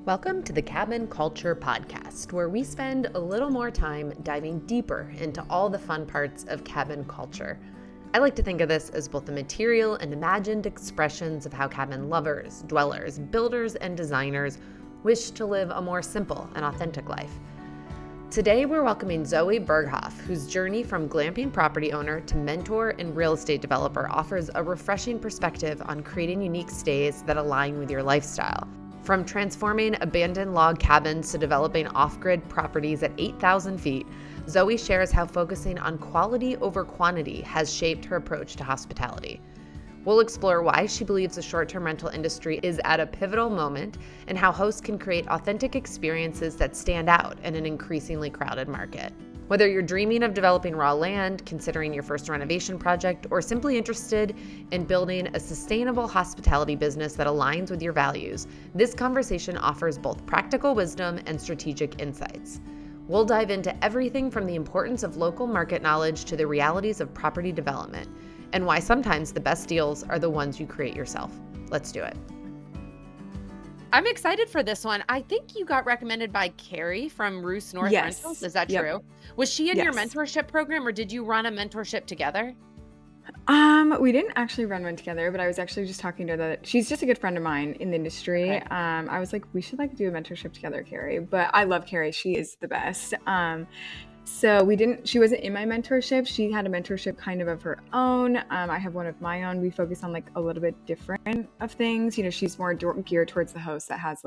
Welcome to the Cabin Culture Podcast, where we spend a little more time diving deeper into all the fun parts of cabin culture. I like to think of this as both the material and imagined expressions of how cabin lovers, dwellers, builders, and designers wish to live a more simple and authentic life. Today, we're welcoming Zoe Berghoff, whose journey from glamping property owner to mentor and real estate developer offers a refreshing perspective on creating unique stays that align with your lifestyle. From transforming abandoned log cabins to developing off-grid properties at 8,000 feet, Zoe shares how focusing on quality over quantity has shaped her approach to hospitality. We'll explore why she believes the short-term rental industry is at a pivotal moment and how hosts can create authentic experiences that stand out in an increasingly crowded market. Whether you're dreaming of developing raw land, considering your first renovation project, or simply interested in building a sustainable hospitality business that aligns with your values, this conversation offers both practical wisdom and strategic insights. We'll dive into everything from the importance of local market knowledge to the realities of property development, and why sometimes the best deals are the ones you create yourself. Let's do it. I'm excited for this one. I think you got recommended by Carrie from Roos North Rentals. Is that true? Was she in your mentorship program, or did you run a mentorship together? We didn't actually run one together, but I was actually just talking to her. She's just a good friend of mine in the industry. Okay. I was like, we should do a mentorship together, Carrie. But I love Carrie. She is the best. So she wasn't in my mentorship. She had a mentorship kind of her own. I have one of my own. We focus on a little bit different of things. You know, she's more geared towards the host that has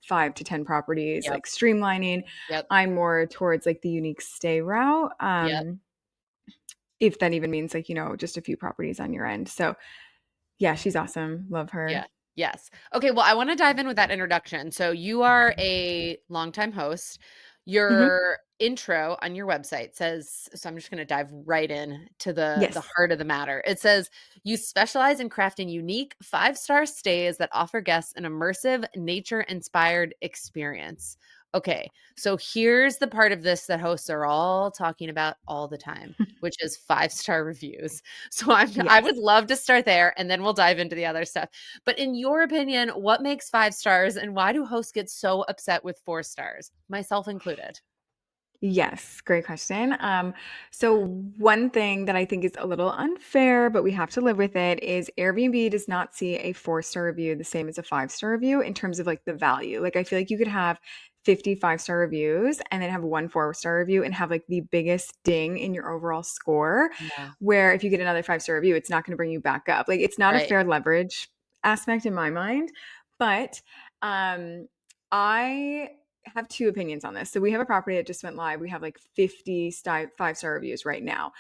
5 to 10 properties, streamlining. Yep. I'm more towards the unique stay route. If that even means just a few properties on your end. So yeah, she's awesome. Love her. Yeah. Yes. Okay. Well, I want to dive in with that introduction. So you are a longtime host. Your intro on your website says, so I'm just going to dive right in to the heart of the matter. It says, you specialize in crafting unique 5-star stays that offer guests an immersive, nature-inspired experience. Okay, so here's the part of this that hosts are all talking about all the time, which is 5-star reviews. So I would love to start there, and then we'll dive into the other stuff. But in your opinion, what makes 5 stars, and why do hosts get so upset with 4 stars, myself included? Yes, great question. So one thing that I think is a little unfair, but we have to live with it, is Airbnb does not see a 4-star review the same as a 5-star review in terms of the value. I feel you could have 50 5-star reviews and then have one 4-star review and have the biggest ding in your overall score. Yeah. Where if you get another 5-star review, it's not going to bring you back up. It's not a fair leverage aspect in my mind. But I have 2 opinions on this. So we have a property that just went live. We have 50 5-star reviews right now.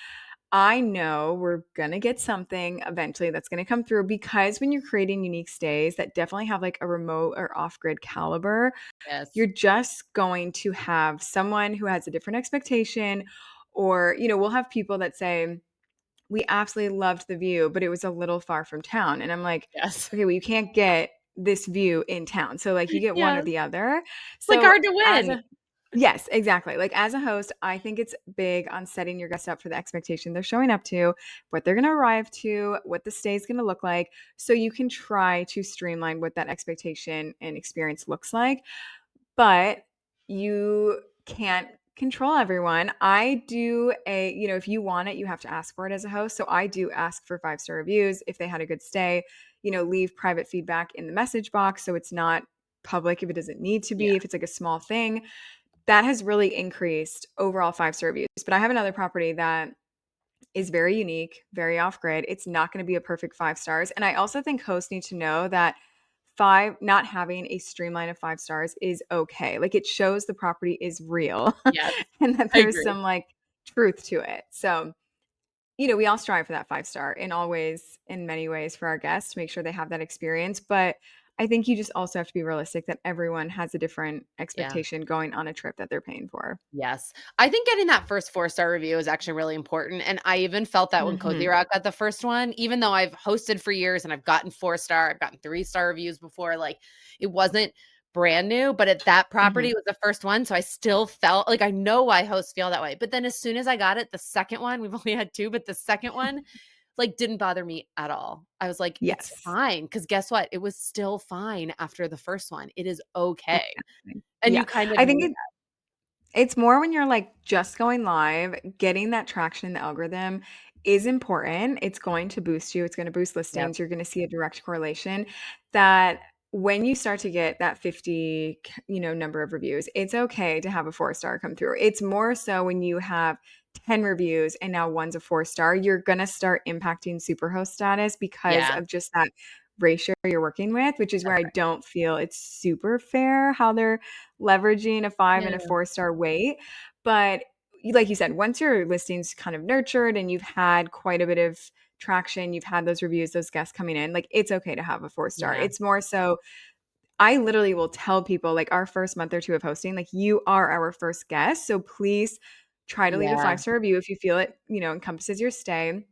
I know we're going to get something eventually that's going to come through, because when you're creating unique stays that definitely have a remote or off-grid caliber, you're just going to have someone who has a different expectation, or, we'll have people that say, we absolutely loved the view, but it was a little far from town. And I'm like, okay, well, you can't get this view in town. So you get one or the other. So hard to win. Yes, exactly. As a host, I think it's big on setting your guests up for the expectation they're showing up to, what they're going to arrive to, what the stay is going to look like, so you can try to streamline what that expectation and experience looks like. But you can't control everyone. I do if you want it, you have to ask for it as a host. So I do ask for 5-star reviews if they had a good stay. Leave private feedback in the message box so it's not public if it doesn't need to be, if it's a small thing. That has really increased overall 5-star reviews. But I have another property that is very unique, very off-grid. It's not going to be a perfect 5 stars. And I also think hosts need to know that not having a streamline of 5 stars is okay. It shows the property is real. Yes, and that there's some truth to it. So, we all strive for that 5-star in all ways, in many ways, for our guests to make sure they have that experience. But I think you just also have to be realistic that everyone has a different expectation going on a trip that they're paying for. Yes. I think getting that first 4-star review is actually really important. And I even felt that when Cozy Rock got the first one, even though I've hosted for years and I've gotten 4-star, I've gotten 3-star reviews before, it wasn't brand new, but at that property it was the first one. So I still felt I know why hosts feel that way. But then as soon as I got it, the second one, we've only had 2, but the second one, like, didn't bother me at all. I was like, "It's Yes. fine," because guess what? It was still fine after the first one. It is okay. Exactly. And Yeah. you kind of I think knew it's more when you're, like, just going live, getting that traction in the algorithm is important. It's going to boost you, it's gonna boost that. Yep. listings, you're gonna see a direct correlation that when you start to get that 50 number of reviews, it's okay to have a 4-star come through. It's more so when you have 10 reviews and now one's a 4-star, you're gonna start impacting superhost status because Yeah, of just that ratio you're working with, which is where that's I right. don't feel it's super fair how they're leveraging a 5 and a Yeah. 4-star weight. But like you said, once your listing's kind of nurtured and you've had quite a bit of traction, you've had those reviews, those guests coming in, like it's okay to have a 4-star. Yeah. It's more so I literally will tell people like our first month or 2 of hosting, like you are our first guest. So please try to leave a Yeah. 5-star review if you feel it, encompasses your stay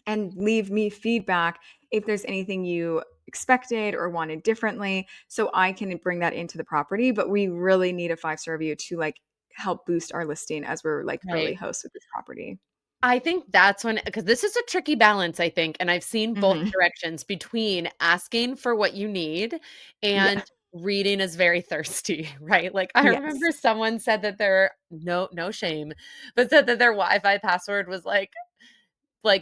and leave me feedback if there's anything you expected or wanted differently so I can bring that into the property. But we really need a 5-star review to like help boost our listing as we're like early Right. hosts with this property. I think that's when, because this is a tricky balance, I think, and I've seen both Mhm. directions between asking for what you need and Yeah. reading is very thirsty, right? Like, I Yes. remember someone said that their no shame, but said that their Wi-Fi password was like,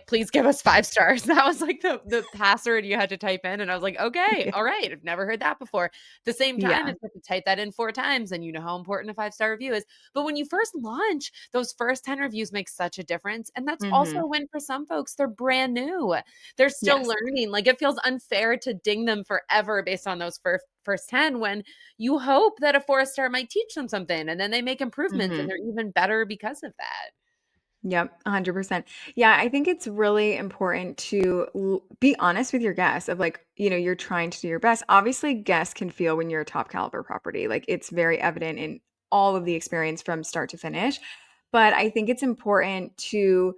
"Please give us 5 stars." That was, like, the password you had to type in, and I was like, "Okay, Yeah. alright, I've never heard that before." At the same time, Yeah. if you have to type that in 4 times, and you know how important a five-star review is, but when you first launch, those first 10 reviews make such a difference, and that's also Mhm. when for some folks, they're brand new. They're still Yes. learning, like, it feels unfair to ding them forever based on those first 10 when you hope that a 4-star might teach them something, and then they make improvements, and Mhm. they're even better because of that. Yep, 100%. Yeah, I think it's really important to be honest with your guests of like, you're trying to do your best. Obviously, guests can feel when you're a top caliber property. Like it's very evident in all of the experience from start to finish. But I think it's important to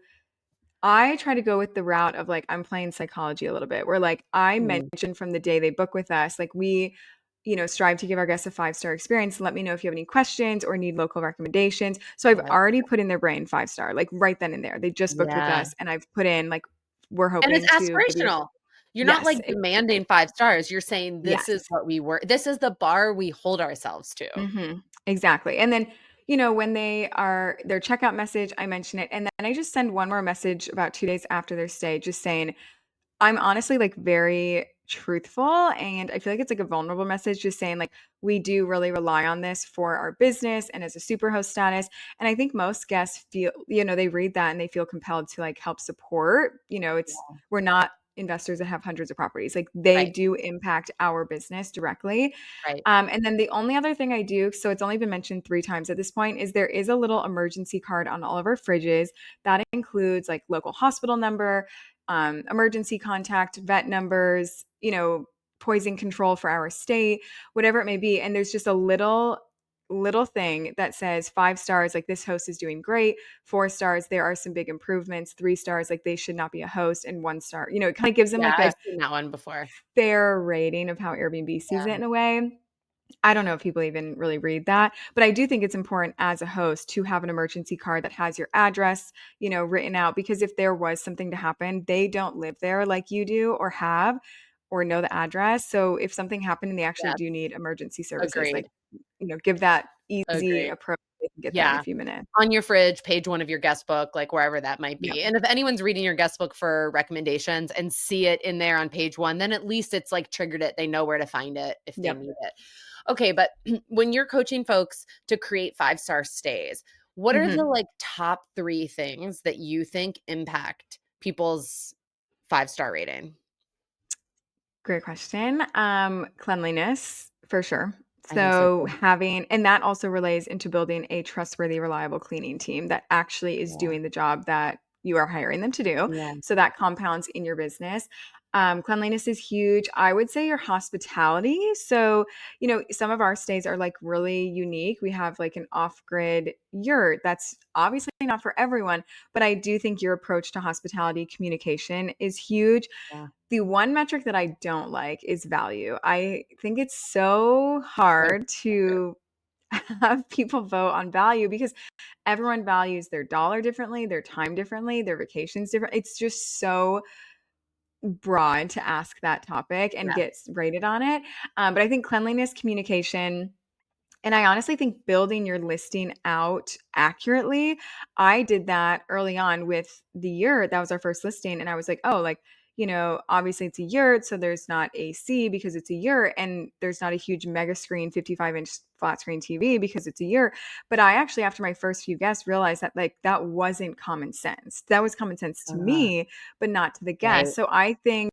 I try to go with the route of like I'm playing psychology a little bit, where like I Mm, mentioned from the day they book with us, like we, strive to give our guests a 5-star experience. Let me know if you have any questions or need local recommendations. So I've yep. already put in their brain 5-star, like right then and there. They just booked with Yeah. us, and I've put in like we're And it's hoping to give you. aspirational. You're not, Yes, like, exactly. demanding 5 stars, you're saying, "This is Yes. what we were this is the bar we hold ourselves to." Exactly. And then, when their checkout message, I mention it, and then I just send one more message about 2 days after their stay, just saying I'm honestly, like, very truthful, and I feel like it's, like, a vulnerable message just saying, like, "We do really rely on this for our business and as a superhost status," and I think most guests feel they read that and they feel compelled to, like, help support, it's Yeah. we're not investors that have hundreds of properties, like, they Right, do impact our business directly, right. and then the only other thing I do so it's only been mentioned 3 times at this point, is there is a little emergency card on all of our fridges that includes, like, local hospital number, emergency contact, vet numbers, poison control for our state, whatever it may be. And there's just a little thing that says 5 stars, like this host is doing great. 4 stars, there are some big improvements. 3 stars, like they should not be a host. And 1 star, it kind of gives them Yeah, like I've a seen that one before. fair rating of how Airbnb sees it Yeah, in a way. I don't know if people even really read that, but I do think it's important as a host to have an emergency card that has your address, written out because if there was something to happen, they don't live there like you do or have or know the address. So if something happened and they actually yes, do need emergency services, like, agreed, give that easy agreed. approach. They can get there in a Yeah. few minutes. On your fridge, page 1 of your guest book, like, wherever that might Yep. be, and if anyone's reading your guest book for recommendations and see it in there on page 1, then at least it's, like, triggered it, they know where to find it if they Yep. need it. Okay, but when you're coaching folks to create five-star stays, what are the, Mhm. like, top 3 things that you think impact people's five-star rating? Great question. Cleanliness for sure. I think so So too. having, and that also relays into building a trustworthy, reliable cleaning team that actually is Yeah, doing the job that you are hiring them to do. yeah, So that compounds in your business. Cleanliness is huge. I would say your hospitality. So, some of our stays are like really unique. We have like an off grid yurt that's obviously not for everyone, but I do think your approach to hospitality communication is huge. yeah. The one metric that I don't like is value. I think it's so So hard true. to have people vote on value because everyone values their dollar differently, their time differently, their vacations different. It's just so broad to ask that topic and Yeah. get rated on it. But I think cleanliness, communication, and I honestly think building your listing out accurately, I did that early on with the yurt. That was our first listing. And I was like, oh, like, obviously it's a yurt. So there's not AC because it's a yurt. And there's not a huge mega screen, 55-inch flat screen TV because it's a yurt. But I actually, after my first few guests, realized that like that wasn't common sense. That was common sense to Uh, me, but not to the right. guests. So I think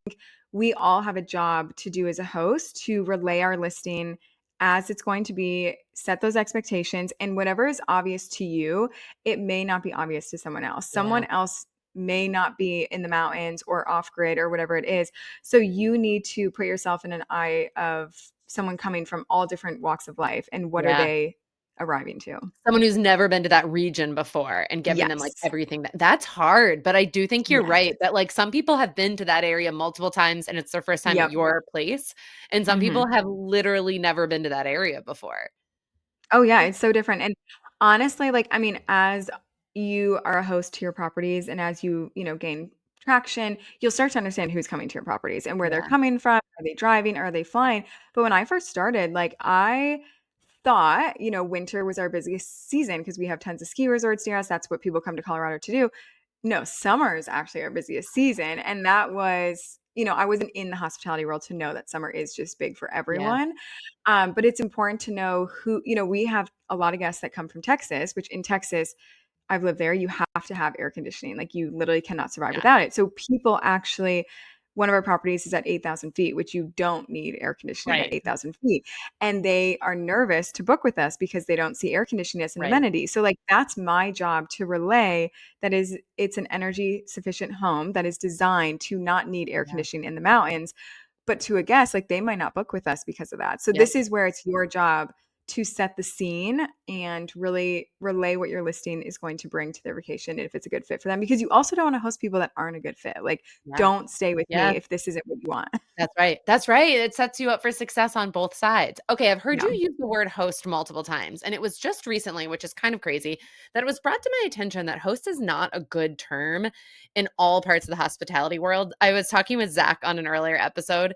we all have a job to do as a host to relay our listing as it's going to be, set those expectations, and whatever is obvious to you, it may not be obvious to someone else. Yeah. Someone else may not be in the mountains or off grid or whatever it is. So you need to put yourself in an eye of someone coming from all different walks of life and what are Yeah. they arriving to? Someone who's never been to that region before and giving them, like, Yes. everything that's hard, but I do think you're Yes. right that, like, some people have been to that area multiple times and it's their first time at Yep. your place, and some Mhm. people have literally never been to that area before. Oh, yeah, it's so different, and honestly, like, I mean, as you are a host to your properties and as gain traction, you'll start to understand who's coming to your properties and where they're Yeah. coming from. Are they driving? Are they flying? But when I first started, like, I thought, winter was our busiest season because we have tons of ski resorts near us. That's what people come to Colorado to do. No, summer is actually our busiest season, and that was I wasn't in the hospitality world to know that summer is just big for Yeah. everyone, but it's important to know who we have a lot of guests that come from Texas, which in Texas, I've lived there, you have to have air conditioning, like, you literally cannot survive Yeah. without it, so people actually one of our properties is at 8,000 feet, which you don't need air conditioning at Right. 8,000 feet, and they are nervous to book with us because they don't see air conditioning as an Right. amenity, so, like, that's my job to relay that is it's an energy sufficient home that is designed to not need air Yeah. conditioning in the mountains, but to a guest, like, they might not book with us because of that. So Yep. this is where it's your job to set the scene and really relay what your listing is going to bring to their vacation and if it's a good fit for them, because you also don't want to host people that aren't a good fit. Like, Yeah. don't stay with Yeah. me if this isn't what you want. That's right. That's right. It sets you up for success on both sides. Okay, I've heard Yeah. you use the word host multiple times, and it was just recently, which is kind of crazy, that it was brought to my attention that host is not a good term in all parts of the hospitality world. I was talking with Zach on an earlier episode.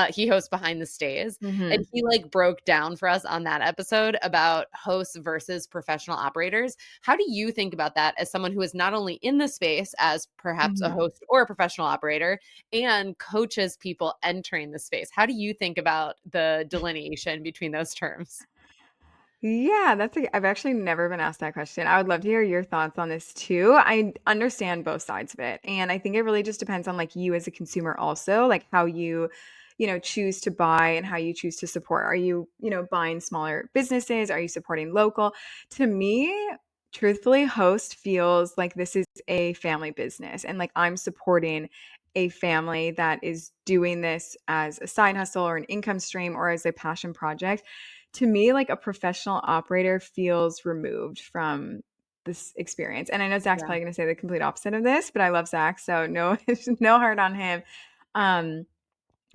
He hosts Behind the Stays, and Mhm. he like broke down for us on that episode about hosts versus professional operators. How do you think about that as someone who is not only in the space as perhaps a Mhm. host or a professional operator, and coaches people entering the space? How do you think about the delineation between those terms? Yeah, I've actually never been asked that question. I would love to hear your thoughts on this too. I understand both sides of it. And I think it really just depends on like you as a consumer also, like how you, choose to buy and how you choose to support. Are you, buying smaller businesses? Are you supporting local? To me, truthfully, host feels like this is a family business and like I'm supporting a family that is doing this as a side hustle or an income stream or as a passion project. To me, like a professional operator feels removed from this experience. And I know Zach's Yeah. probably going to say the complete opposite of this, but I love Zach, so no, no hard on him. Um,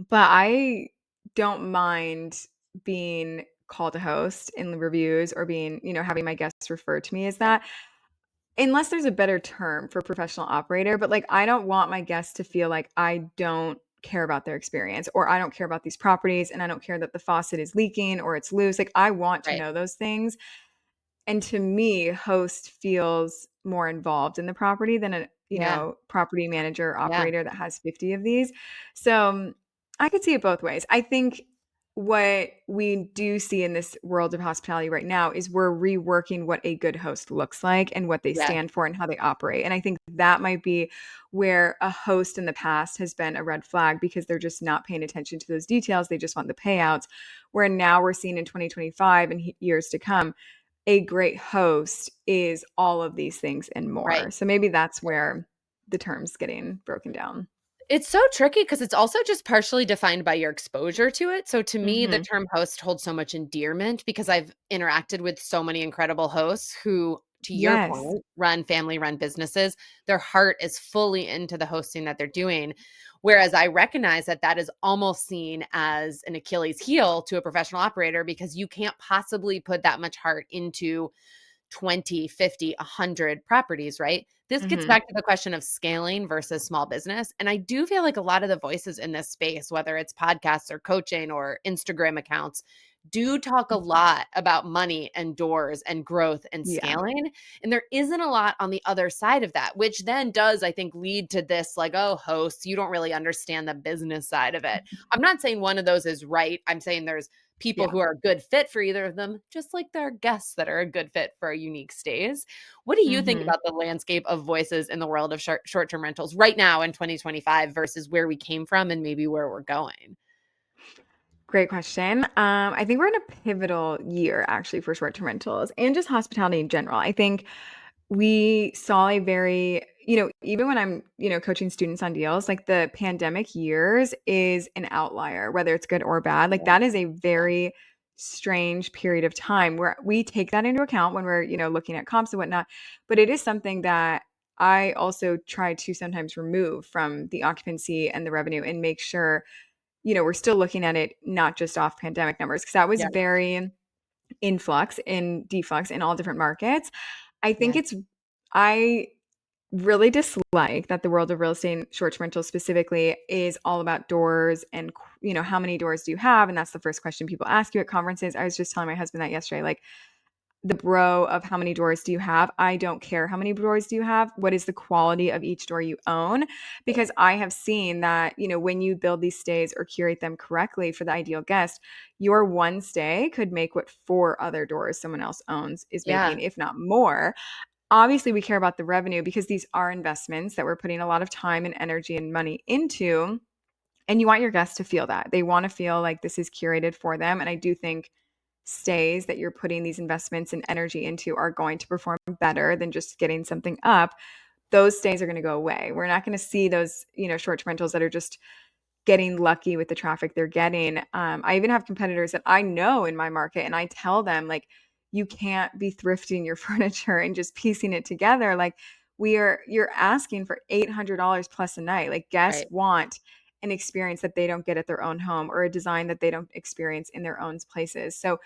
but I don't mind being called a host in the reviews or being, having my guests refer to me as Yeah. that. Unless there's a better term for professional operator, but, like, I don't want my guests to feel like I don't care about their experience or I don't care about these properties and I don't care that the faucet is leaking or it's loose, like, I want to Right. know those things, and to me, host feels more involved in the property than a, Yeah. property manager or Yeah. operator that has 50 of these. So, I could see it both ways. I think what we do see in this world of hospitality right now is we're reworking what a good host looks like and what they Yeah. stand for and how they operate. And I think that might be where a host in the past has been a red flag because they're just not paying attention to those details. They just want the payouts. Where now we're seeing in 2025 and years to come, a great host is all of these things and Right. more. So maybe that's where the term's getting broken down. It's so tricky because it's also just partially defined by your exposure to it. So to me, the Mhm. term host holds so much endearment because I've interacted with so many incredible hosts who to your Yes. point, run family run businesses, their heart is fully into the hosting that they're doing. Whereas I recognize that that is almost seen as an Achilles heel to a professional operator because you can't possibly put that much heart into 20, 50, 100 properties, right? This gets Mhm. back to the question of scaling versus small business. And I do feel like a lot of the voices in this space, whether it's podcasts or coaching or Instagram accounts, do talk a lot about money and doors and growth and Yeah. scaling. And there isn't a lot on the other side of that, which then does, I think, lead to this like, oh, hosts, you don't really understand the business side of it. I'm not saying one of those is right. I'm saying there's people Yeah. who are a good fit for either of them, just like there are guests that are a good fit for a unique stays. What do you think Mhm. about the landscape of voices in the world of short-term rentals right now in 2025 versus where we came from and maybe where we're going? Great question. I think we're in a pivotal year actually for short-term rentals and just hospitality in general. I think we saw a very, even when I'm, coaching students on deals, like the pandemic years is an outlier, whether it's good or bad. Like Yeah. that is a very strange period of time where we take that into account when we're, looking at comps and whatnot. But it is something that I also try to sometimes remove from the occupancy and the revenue and make sure, we're still looking at it not just off pandemic numbers because that was Yeah. very influx and deflux in all different markets. I think Yeah. I really dislike that the world of real estate and short-term rentals specifically is all about doors and, how many doors do you have? And that's the first question people ask you at conferences. I was just telling my husband that yesterday, like the bro of how many doors do you have? I don't care how many doors do you have. What is the quality of each door you own? Because I have seen that, when you build these stays or curate them correctly for the ideal guest, your one stay could make what four other doors someone else owns is Yeah. making, if not more. Obviously, we care about the revenue because these are investments that we're putting a lot of time and energy and money into. And you want your guests to feel that. They want to feel like this is curated for them. And I do think stays that you're putting these investments and energy into are going to perform better than just getting something up. Those stays are going to go away. We're not going to see those, short-term rentals that are just getting lucky with the traffic they're getting. I even have competitors that I know in my market, and I tell them, like, you can't be thrifting your furniture and just piecing it together. Like, you're asking for $800 plus a night. Like, guests Right. want an experience that they don't get at their own home or a design that they don't experience in their own places. So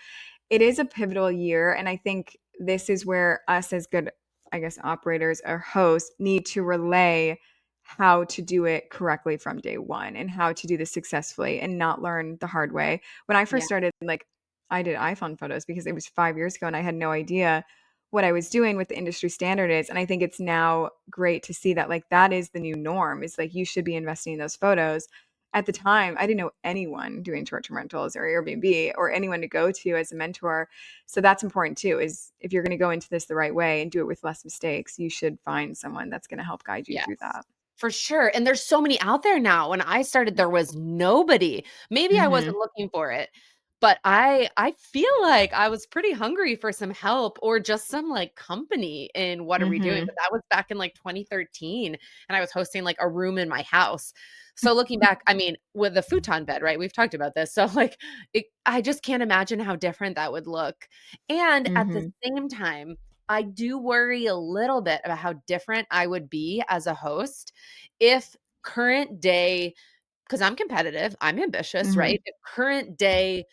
it is a pivotal year. And I think this is where us as good, I guess, operators or hosts need to relay how to do it correctly from day one and how to do this successfully and not learn the hard way. When I Yeah. first started, like I did iPhone photos because it was 5 years ago and I had no idea what I was doing, what the industry standard is. And I think it's now great to see that like that is the new norm. Is like you should be investing in those photos. At the time, I didn't know anyone doing short-term rentals or Airbnb or anyone to go to as a mentor. So that's important too, is if you're going to go into this the right way and do it with less mistakes, you should find someone that's going to help guide you Yes. through that. For sure, and there's so many out there now. When I started, there was nobody. Maybe I Mhm. wasn't looking for it, but I feel like I was pretty hungry for some help or just some, like, company in what are we doing, but Mhm. that was back in, like, 2013, and I was hosting, like, a room in my house. So looking back, I mean, with a futon bed, right? We've talked about this. So, like, I just can't imagine how different that would look, and at the Mhm. same time, I do worry a little bit about how different I would be as a host if current day, because I'm competitive, I'm ambitious, right? Mhm. If current day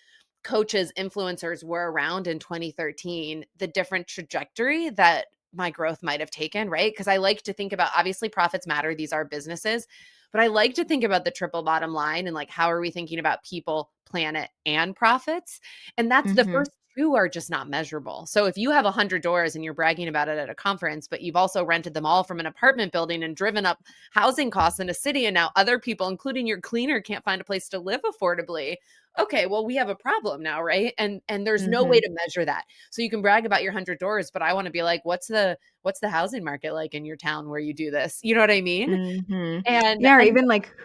coaches, influencers were around in 2013, the different trajectory that my growth might have taken, right? Because I like to think about obviously profits matter, these are businesses, but I like to think about the triple bottom line and like how are we thinking about people, planet, and profits? And that's the Mhm. first two are just not measurable. So if you have 100 doors and you're bragging about it at a conference, but you've also rented them all from an apartment building and driven up housing costs in a city, and now other people, including your cleaner, can't find a place to live affordably. Okay, well, we have a problem now, right? And there's no way Mhm. to measure that. So you can brag about your 100 doors, but I want to be like, what's the housing market like in your town where you do this? You know what I mean? Mhm. And Yeah, or and even like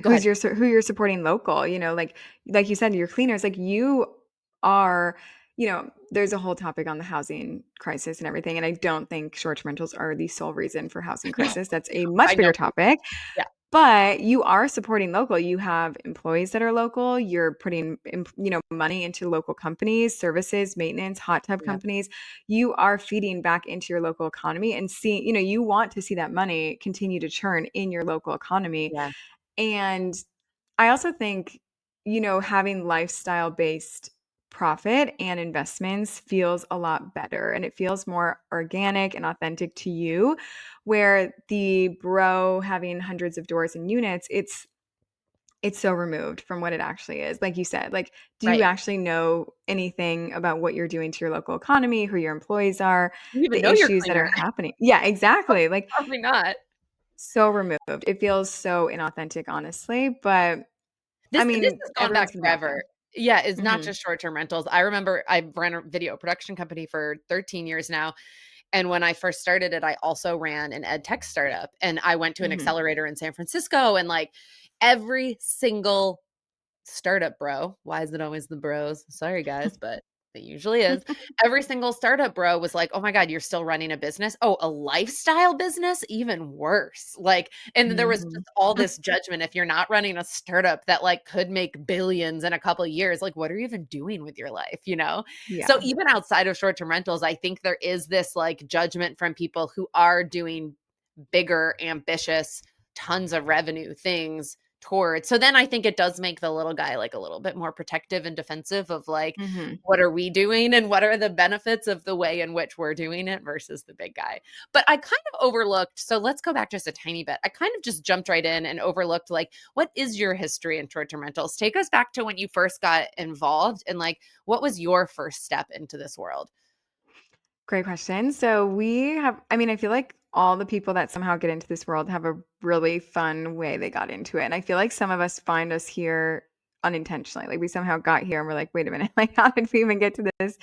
go ahead. who you're supporting local, like you said, your cleaners, like you are, there's a whole topic on the housing crisis and everything. And I don't think short-term rentals are the sole reason for housing No, crisis. That's a much I know. bigger topic. Yeah. But you are supporting local. You have employees that are local. You're putting, money into local companies, services, maintenance, hot tub Yeah. companies. You are feeding back into your local economy and you want to see that money continue to churn in your local economy. Yeah. And I also think, having lifestyle based profit and investments feels a lot better and it feels more organic and authentic to you. Where the bro having hundreds of doors and units, it's so removed from what it actually is. Like you said, like, do you Right. actually know anything about what you're doing to your local economy, who your employees are, You even the know you're issues that cleaner. are happening? Yeah, exactly. Like, Probably not. so removed. It feels so inauthentic, honestly. But I This mean, has gone everyone's back gonna be out forever. there. Yeah, it's not Mhm. just short-term rentals. I remember I ran a video production company for 13 years now, and when I first started it, I also ran an ed tech startup, and I went to an Mhm. accelerator in San Francisco, and, like, every single startup bro. Why is it always the bros? Sorry, guys, but it usually is. Every single startup bro was like, "Oh my god, you're still running a business? Oh, a lifestyle business? Even worse." Like, and there was Mhm. just all this judgment if you're not running a startup that like could make billions in a couple years, like what are you even doing with your life, you know? So Yeah. even outside of short-term rentals, I think there is this like judgment from people who are doing bigger, ambitious, tons of revenue things towards. So then I think it does make the little guy like a little bit more protective and defensive of like, Mhm. what are we doing and what are the benefits of the way in which we're doing it versus the big guy. But I kind of overlooked, so let's go back just a tiny bit. I kind of just jumped right in and overlooked like, what is your history in short-term rentals? Take us back to when you first got involved and like, what was your first step into this world? Great question. So I mean, I feel like all the people that somehow get into this world have a really fun way they got into it. And I feel like some of us find us here unintentionally. Like we somehow got here and we're like, wait a minute, like how did we even get to this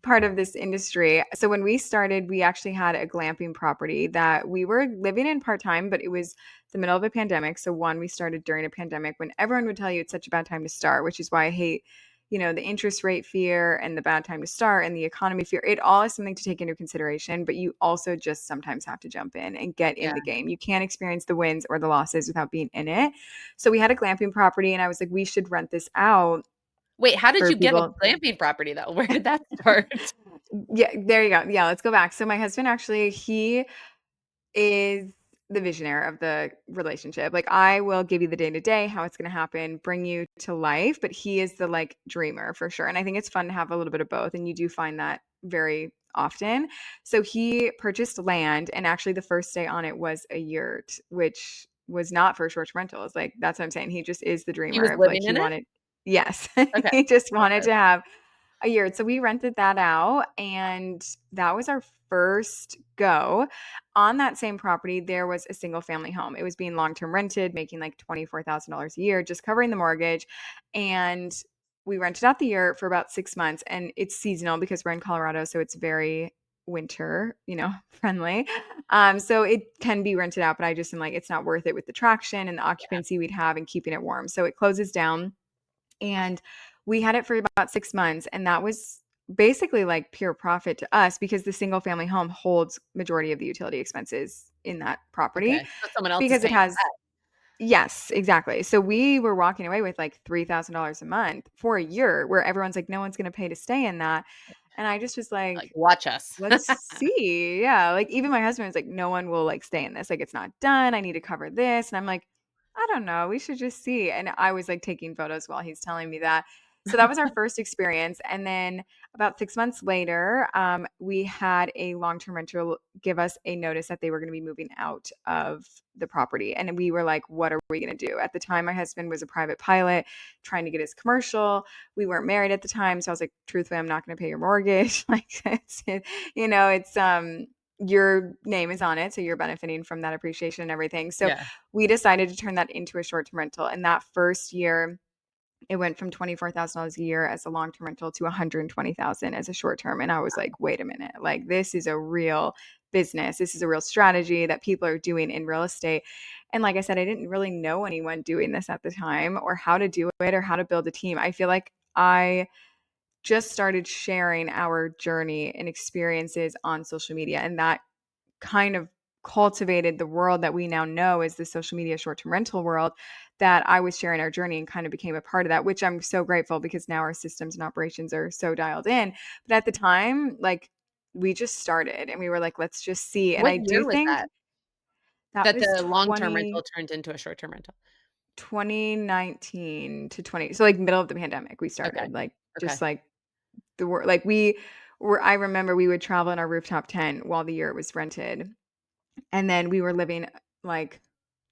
part of this industry? So when we started, we actually had a glamping property that we were living in part-time, but it was the middle of a pandemic. So one, we started during a pandemic when everyone would tell you it's such a bad time to start, which is why I hate the interest rate fear and the bad time to start and the economy fear. It all is something to take into consideration, but you also just sometimes have to jump in and get in Yeah. the game. You can't experience the wins or the losses without being in it. So we had a glamping property and I was like, we should rent this out Wait, how did for you get a people. glamping property though? Where did that start? Yeah, there you go. Yeah, let's go back. So my husband actually, he is the visionary of the relationship. Like I will give you the day to day, how it's going to happen, bring you to life, but he is the like dreamer for sure. And I think it's fun to have a little bit of both and you do find that very often. So he purchased land and actually the first day on it was a yurt, which was not for short rentals. Like that's what I'm saying. He just is the He dreamer was of like living he in it? wanted. Yes. Okay. He just wanted Okay. to have a year. So we rented that out and that was our first go. On that same property, there was a single family home. It was being long term rented, making like $24,000 a year, just covering the mortgage. And we rented out the year for about 6 months and it's seasonal because we're in Colorado. So it's very winter, friendly. So it can be rented out, but I just am like, it's not worth it with the traction and the occupancy we'd have and keeping it warm. So it closes down and we had it for about 6 months, and that was basically like pure profit to us because the single family home holds majority of the utility expenses in that property Okay. So someone else is because it paying has. for Yes, exactly. So we were walking away with like $3,000 a month for a year where everyone's like, no one's going to pay to stay in that. And I just was that. Like, like, watch us. let's see. Yeah. Like even my husband's like, no one will like stay in this. Like it's not done. I need to cover this. And I'm like, I don't know. We should just see. And I was like taking photos while he's telling me that. So that was our first experience. And then about 6 months later, we had a long-term renter give us a notice that they were going to be moving out of the property. And we were like, what are we going to do? At the time, my husband was a private pilot trying to get his commercial. We weren't married at the time. So I was like, truthfully, I'm not going to pay your mortgage. Like, it's, your name is on it. So you're benefiting from that appreciation and everything. So Yeah. we decided to turn that into a short term rental. And that first year, it went from $24,000 a year as a long-term rental to 120,000 as a short-term. And I was like, wait a minute, like this is a real business. This is a real strategy that people are doing in real estate. And like I said, I didn't really know anyone doing this at the time or how to do it or how to build a team. I feel like I just started sharing our journey and experiences on social media and that kind of cultivated the world that we now know as the social media short-term rental world, that I was sharing our journey and kind of became a part of that, which I'm so grateful because now our systems and operations are so dialed in. But at the time, like, we just started and we were like, let's just see. And What I year do was think that, that that was the long-term rental turned into a short-term rental? 2019 to 20. So like middle of the pandemic, we Okay. started like Okay. just like the work. Like we were, I remember we would travel in our rooftop tent while the year it was rented. And then we were living like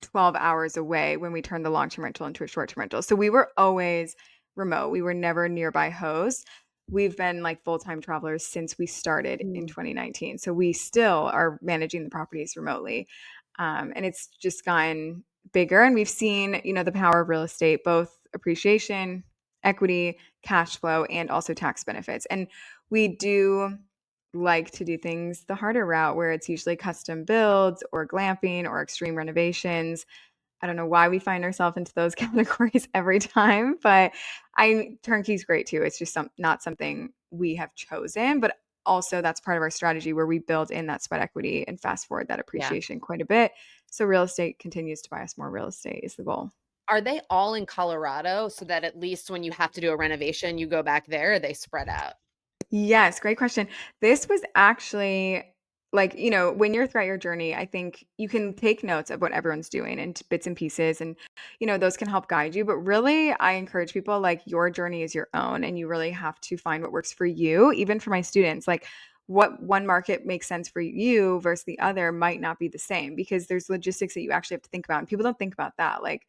12 hours away when we turned the long-term rental into a short-term rental. So we were always remote. We were never nearby hosts. We've been like full-time travelers since we started in Mm. 2019. So we still are managing the properties remotely. And it's just gotten bigger. And we've seen, the power of real estate, both appreciation, equity, cash flow, and also tax benefits. And we do like to do things the harder route where it's usually custom builds or glamping or extreme renovations. I don't know why we find ourselves into those categories every time, but turnkey's great too. It's just not something we have chosen, but also that's part of our strategy where we build in that sweat equity and fast forward that Yeah. appreciation quite a bit. So real estate continues to buy us more real estate is the goal. Are they all in Colorado so that at least when you have to do a renovation, you go back there, or they spread out? Yes, great question. This was actually like, when you're throughout your journey, I think you can take notes of what everyone's doing and bits and pieces, and those can help guide you. But really, I encourage people, like, your journey is your own and you really have to find what works for you. Even for my students, like, what one market makes sense for you versus the other might not be the same because there's logistics that you actually have to think about. And people don't think about that. Like,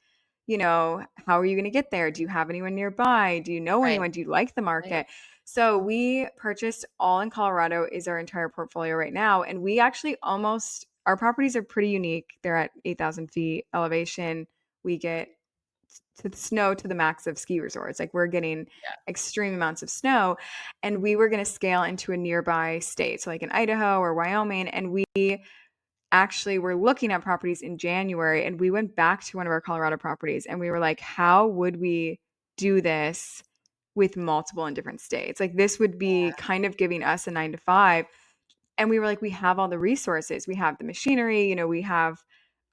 how are you going to get there? Do you have anyone nearby? Do you know Right. anyone? Do you like the Right. market? So we purchased all in Colorado is our entire portfolio right now. And we actually our properties are pretty unique. They're at 8,000 feet elevation. We get to the snow to the max of ski resorts. Like we're getting Yeah. extreme amounts of snow. And we were going to scale into a nearby state. So like in Idaho or Wyoming. And we actually were looking at properties in January and we went back to one of our Colorado properties and we were like, how would we do this with multiple in different states? Like this would be kind of giving us a 9 to 5. And we were like, we have all the resources. We have the machinery, we have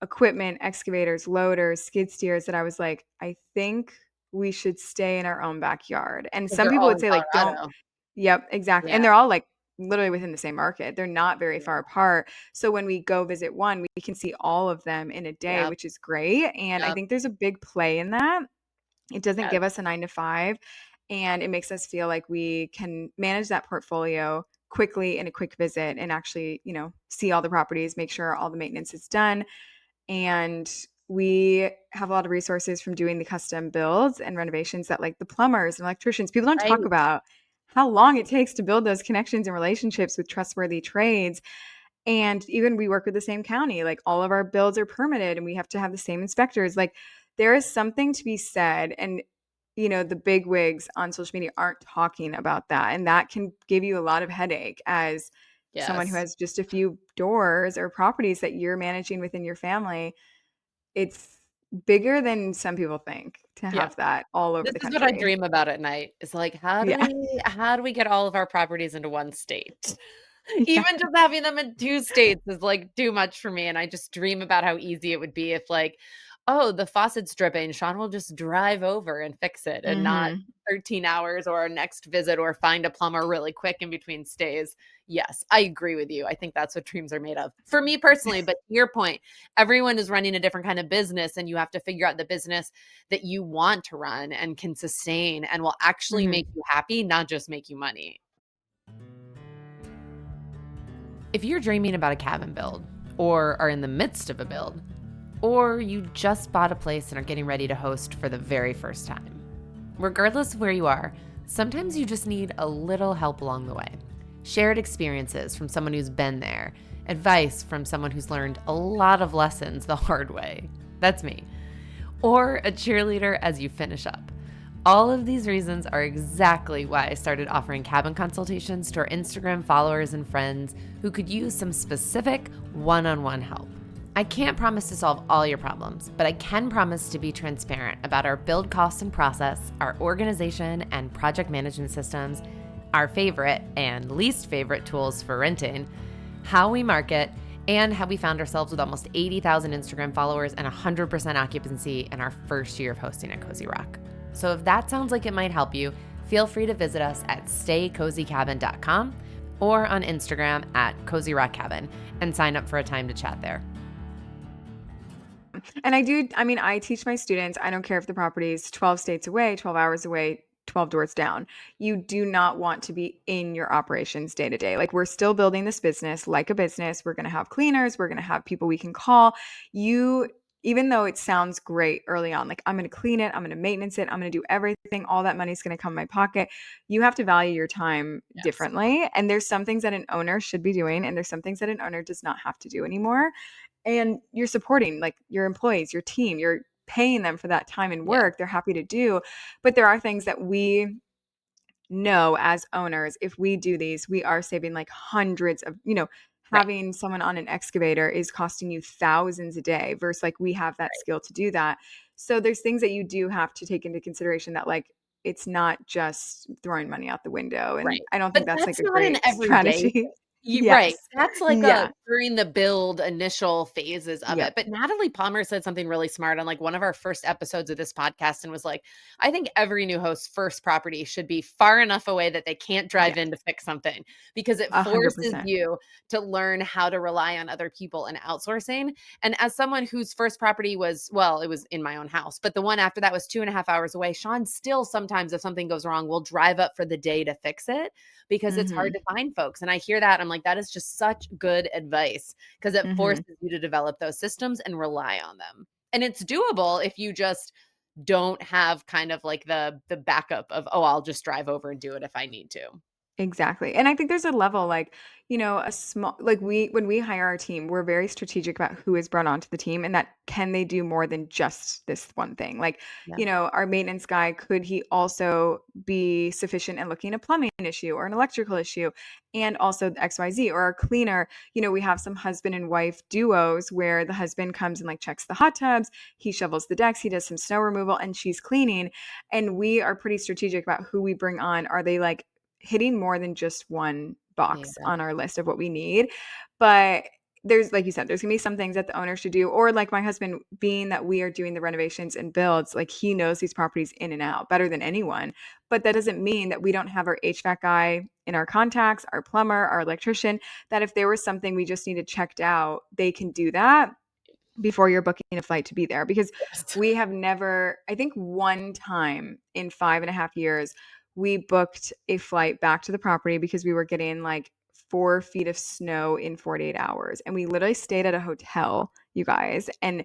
equipment, excavators, loaders, skid steers, that I was like, I think we should stay in our own backyard. And 'Cause some they're people all would in say like, don't. Colorado. Yep, exactly. Yeah. And they're all like literally within the same market. They're not very Yeah. far apart. So when we go visit one, we can see all of them in a day, Yep. which is great. And I Yep. think there's a big play in that. It doesn't Yes. give us a 9 to 5, and it makes us feel like we can manage that portfolio quickly in a quick visit and actually, see all the properties, make sure all the maintenance is done. And we have a lot of resources from doing the custom builds and renovations that, like, the plumbers and electricians, people don't talk Right. about how long it takes to build those connections and relationships with trustworthy trades. And even we work with the same county, like all of our builds are permitted and we have to have the same inspectors. Like there is something to be said. And, the big wigs on social media aren't talking about that. And that can give you a lot of headache as someone who Yes. has just a few doors or properties that you're managing within your family. It's bigger than some people think to Yeah. have that all over This the is what I country. dream about at night, is like, Yeah. how do we get all of our properties into one state? Yeah. Even just having them in 2 states is, like, too much for me, and I just dream about how easy it would be if, like, "Oh, the faucet's dripping, Sean will just drive over and fix it and not Hmm. 13 hours or our next visit or find a plumber really quick in between stays." Yes, I agree with you. I think that's what dreams are made of. For me personally, but to your point, everyone is running a different kind of business, and you have to figure out the business that you want to run and can sustain and will actually Hmm. make you happy, not just make you money. If you're dreaming about a cabin build, or are in the midst of a build, or you just bought a place and are getting ready to host for the very first time, regardless of where you are, sometimes you just need a little help along the way. Shared experiences from someone who's been there, advice from someone who's learned a lot of lessons the hard way. That's me. Or a cheerleader as you finish up. All of these reasons are exactly why I started offering cabin consultations to our Instagram followers and friends who could use some specific one-on-one help. I can't promise to solve all your problems, but I can promise to be transparent about our build costs and process, our organization and project management systems, our favorite and least favorite tools for renting, how we market, and how we found ourselves with almost 80,000 Instagram followers and 100% occupancy in our first year of hosting at Cozy Rock. So if that sounds like it might help you, feel free to visit us at staycozycabin.com or on Instagram at Cozy Rock Cabin and sign up for a time to chat there. And I teach my students, I don't care if the property is 12 states away, 12 hours away, 12 doors down. You do not want to be in your operations day to day. Like, we're still building this business like a business. We're going to have cleaners. We're going to have people we can call. Even though it sounds great early on, like, I'm going to clean it, I'm going to maintenance it, I'm going to do everything, all that money's going to come in my pocket. You have to value your time differently. And there's some things that an owner should be doing, and there's some things that an owner does not have to do anymore. And you're supporting like your employees, your team, you're paying them for that time and work. They're happy to do. But there are things that we know as owners, if we do these, we are saving like hundreds of, having someone on an excavator is costing you thousands a day versus like we have that skill to do that. So there's things that you do have to take into consideration that like it's not just throwing money out the window. And I don't think But that's like a not an great everyday strategy. Right. Yes. That's like Yeah. during the build initial phases of it. Yep. But Natalie Palmer said something really smart on like one of our first episodes of this podcast and was like, I think every new host's first property should be far enough away that they can't drive in to fix something, because it forces 100%. you to learn how to rely on other people and outsourcing. And as someone whose first property was, well, it was in my own house, but the one after that was 2.5 hours away, Sean still sometimes, if something goes wrong, will drive up for the day to fix it because it's hard to find folks. And I hear that. I'm like, that is just such good advice because it forces you to develop those systems and rely on them. And it's doable if you just don't have kind of like the backup of, oh, I'll just drive over and do it if I need to. Exactly. And I think there's a level like, a small, like when we hire our team, we're very strategic about who is brought onto the team and that can they do more than just this one thing. Like, our maintenance guy, could he also be sufficient in looking at a plumbing issue or an electrical issue and also the XYZ, or our cleaner, we have some husband and wife duos where the husband comes and like checks the hot tubs, he shovels the decks, he does some snow removal and she's cleaning. And we are pretty strategic about who we bring on. Are they like hitting more than just one box on our list of what we need? But there's, like you said, there's gonna be some things that the owner should do, or like my husband, being that we are doing the renovations and builds, like he knows these properties in and out better than anyone. But that doesn't mean that we don't have our HVAC guy in our contacts, our plumber, our electrician, that if there was something we just needed checked out, they can do that before you're booking a flight to be there. Because we have never, I think one time in 5.5 years, we booked a flight back to the property because we were getting like 4 feet of snow in 48 hours. And we literally stayed at a hotel, you guys, and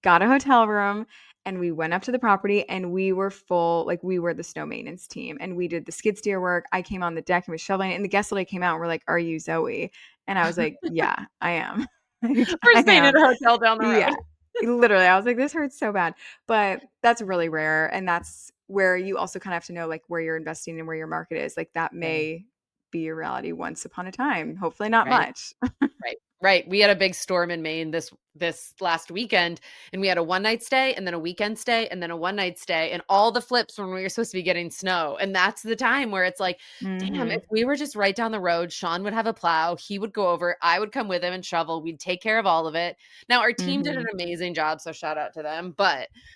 got a hotel room. And we went up to the property and we were full, like we were the snow maintenance team. And we did the skid steer work. I came on the deck and was shoveling it. And the guests literally came out and were like, "Are you Zoe?" And I was like, "Yeah, I am." We're staying at a hotel down the road. Yeah, literally. I was like, this hurts so bad. But that's really rare. And that's where you also kind of have to know like where you're investing and where your market is. Like that may be your reality once upon a time. Hopefully not much. Right. We had a big storm in Maine this last weekend, and we had a one night stay and then a weekend stay and then a one night stay and all the flips when we were supposed to be getting snow. And that's the time where it's like, damn, if we were just right down the road, Sean would have a plow, he would go over, I would come with him and shovel, we'd take care of all of it. Now our team did an amazing job, so shout out to them,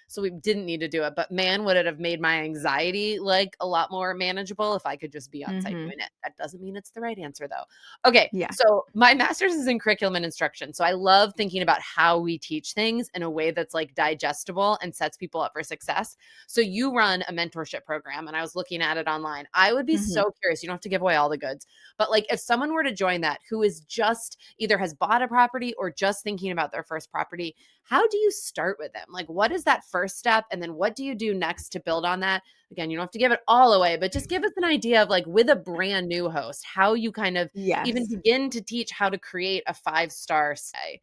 so we didn't need to do it. But man, would it have made my anxiety like a lot more manageable if I could just be on site doing it. That doesn't mean it's the right answer though. Okay. Yeah. So my master's is in curriculum and instruction. So I love thinking about how we teach things in a way that's like digestible and sets people up for success. So you run a mentorship program, and I was looking at it online. I would be so curious. You don't have to give away all the goods, but like if someone were to join that who is just either has bought a property or just thinking about their first property, how do you start with them? Like, what is that first step? And then what do you do next to build on that? Again, you don't have to give it all away, but just give us an idea of like with a brand new host, how you kind of even begin to teach how to create a 5-star stay.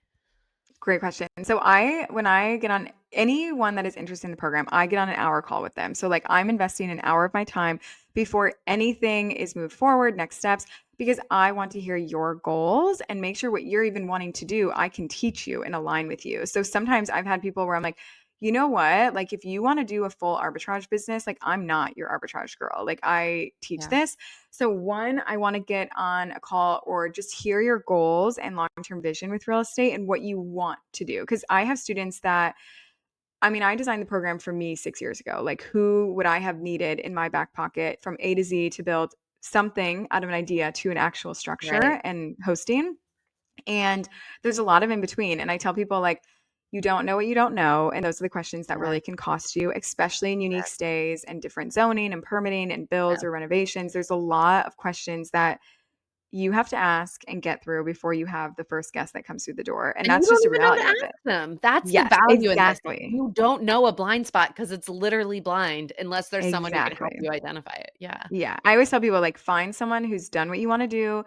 Great question. So when I get on anyone that is interested in the program, I get on an hour call with them. So like I'm investing an hour of my time before anything is moved forward, next steps, because I want to hear your goals and make sure what you're even wanting to do, I can teach you and align with you. So sometimes I've had people where I'm like, you know what? Like, if you want to do a full arbitrage business, like, I'm not your arbitrage girl. Like, I teach Yeah. this. So, one, I want to get on a call or just hear your goals and long term vision with real estate and what you want to do. Because I have students that, I mean, I designed the program for me 6 years ago. Like, who would I have needed in my back pocket from A to Z to build something out of an idea to an actual Right. structure and hosting? And there's a lot of in between. And I tell people, like, you don't know what you don't know. And those are the questions that Yeah. really can cost you, especially in unique stays and different zoning and permitting and builds Yeah. or renovations. There's a lot of questions that you have to ask and get through before you have the first guest that comes through the door. And And you that's don't just the even have to reality of ask it. them. That's the Yes, value in this. exactly. You don't know a blind spot because it's literally blind unless there's someone who can help Exactly. you identify it. Yeah. Yeah. I always tell people, like, find someone who's done what you want to do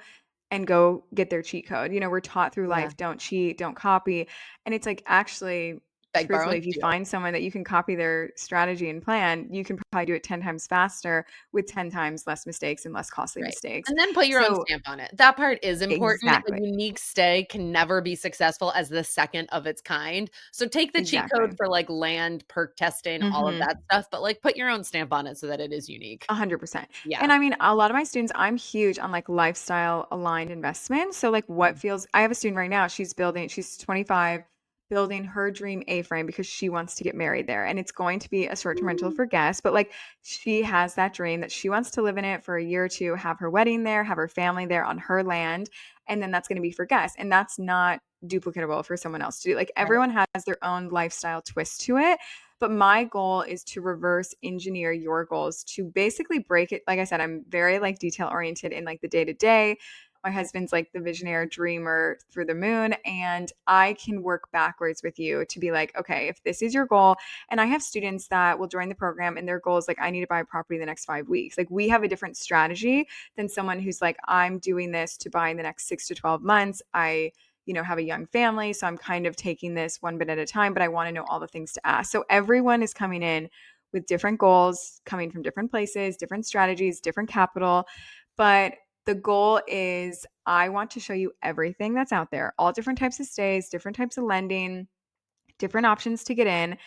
and go get their cheat code. We're taught through Yeah. life, don't cheat, don't copy. And it's like, actually, Beg, borrow, truthfully, and if you steal. find someone that you can copy their strategy and plan, you can probably do it 10 times faster with 10 times less mistakes and less costly Right. mistakes. And then put your own So, stamp on it. That part is important. A exactly. unique stay can never be successful as the second of its kind. So take the cheat code Exactly. for like land, perk testing, all of Mhm. that stuff, but like put your own stamp on it so that it is unique. 100%. Yeah. And I mean, a lot of my students, I'm huge on like lifestyle aligned investment. So, like, what Mhm. feels, I have a student right now, she's 25, building her dream A frame because she wants to get married there. And it's going to be a short term rental Mm. for guests, but like, she has that dream that she wants to live in it for a year or two, have her wedding there, have her family there on her land. And then that's going to be for guests. And that's not duplicatable for someone else to do. Like, Right. everyone has their own lifestyle twist to it. But my goal is to reverse engineer your goals to basically break it. Like I said, I'm very like detail oriented in like the day to day. My husband's like the visionary dreamer through the moon. And I can work backwards with you to be like, okay, if this is your goal, and I have students that will join the program and their goal is like, I need to buy a property in the next 5 weeks. Like, we have a different strategy than someone who's like, I'm doing this to buy in the next 6 to 12 months. Have a young family. So I'm kind of taking this one bit at a time, but I want to know all the things to ask. So everyone is coming in with different goals, coming from different places, different strategies, different capital. But the goal is, I want to show you everything that's out there, all different types of stays, different types of lending, different options to get in,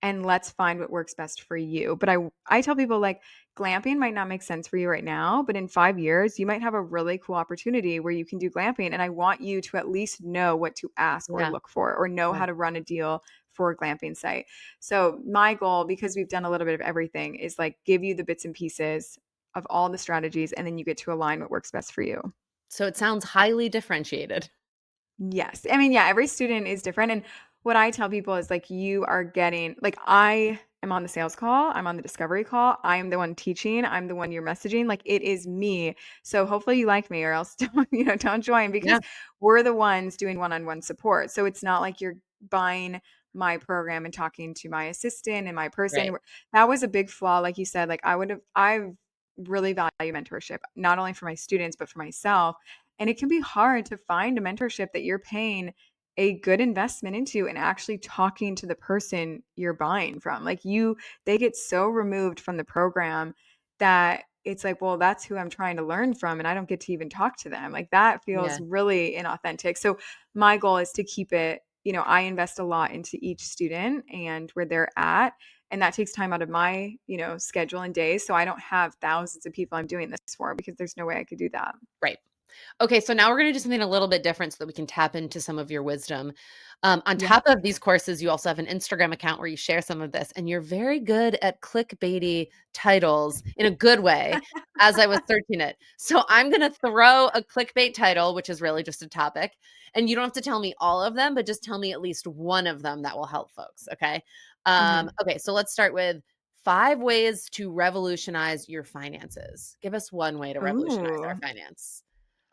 and let's find what works best for you. But I tell people, like, glamping might not make sense for you right now, but in 5 years you might have a really cool opportunity where you can do glamping, and I want you to at least know what to ask or Yeah. look for or know Yeah. how to run a deal for a glamping site. So my goal, because we've done a little bit of everything, is like give you the bits and pieces of all the strategies, and then you get to align what works best for you. So it sounds highly differentiated. Yes. I mean, yeah, every student is different. And what I tell people is like, you are getting, like, I am on the sales call, I'm on the discovery call, I am the one teaching, I'm the one you're messaging. Like, it is me. So hopefully you like me, or else don't join, Yeah. because we're the ones doing one-on-one support. So it's not like you're buying my program and talking to my assistant and my person. Right. That was a big flaw. Like you said, like, I really value mentorship, not only for my students, but for myself. And it can be hard to find a mentorship that you're paying a good investment into and actually talking to the person you're buying from. Like, they get so removed from the program that it's like, well, that's who I'm trying to learn from, and I don't get to even talk to them. Like, that Yeah. feels really inauthentic. So my goal is to keep it, I invest a lot into each student and where they're at. And that takes time out of my, schedule and days. So I don't have thousands of people I'm doing this for, because there's no way I could do that. Right. Okay, so now we're going to do something a little bit different so that we can tap into some of your wisdom. On Yeah. top of these courses, you also have an Instagram account where you share some of this, and you're very good at clickbaity titles in a good way as I was searching it. So I'm going to throw a clickbait title, which is really just a topic. And you don't have to tell me all of them, but just tell me at least one of them that will help folks. Okay. Mhm. Okay, so let's start with 5 ways to revolutionize your finances. Give us one way to revolutionize our Ooh. finance.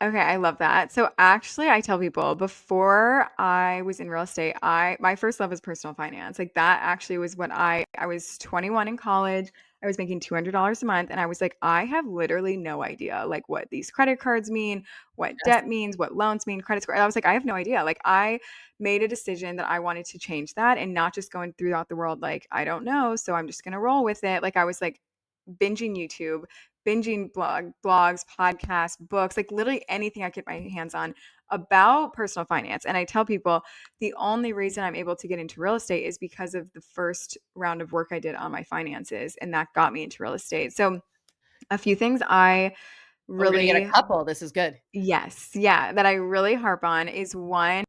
Okay, I love that. So actually, I tell people, before I was in real estate, my first love was personal finance. Like, that actually was what I was 21 in college. I was making $200 a month, and I was like, I have literally no idea like what these credit cards mean, what Yes. debt means, what loans mean, credit score. I was like, I have no idea. Like, I made a decision that I wanted to change that, and not just going throughout the world like, I don't know, so I'm just going to roll with it. Like, I was like, binging YouTube, binging blogs, podcasts, books, like literally anything I get my hands on about personal finance. And I tell people the only reason I'm able to get into real estate is because of the first round of work I did on my finances. And that got me into real estate. So a few things I Oh, we're gonna get a really, couple. This is good. yes, yeah, that I really harp on is one,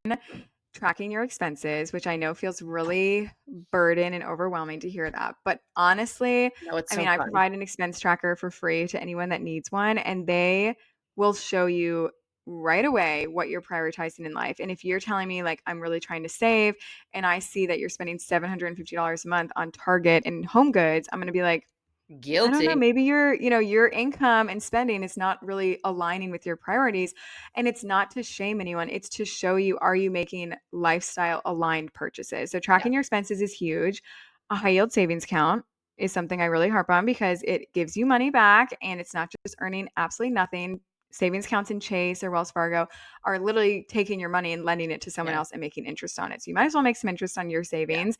tracking your expenses, which I know feels really burden and overwhelming to hear that. But honestly, No, it's I mean, so I fun. provide an expense tracker for free to anyone that needs one, and they will show you right away what you're prioritizing in life. And if you're telling me, like, I'm really trying to save, and I see that you're spending $750 a month on Target and home goods, I'm going to be like, I don't know, Guilty. maybe your income and spending is not really aligning with your priorities. And it's not to shame anyone. It's to show you, are you making lifestyle aligned purchases? So Yeah. tracking your expenses is huge. A high yield savings account is something I really harp on because it gives you money back and it's not just earning absolutely nothing. Savings accounts in Chase or Wells Fargo are literally taking your money and lending it to someone Yeah. else and making interest on it. So you might as well make some interest on your Yeah. savings.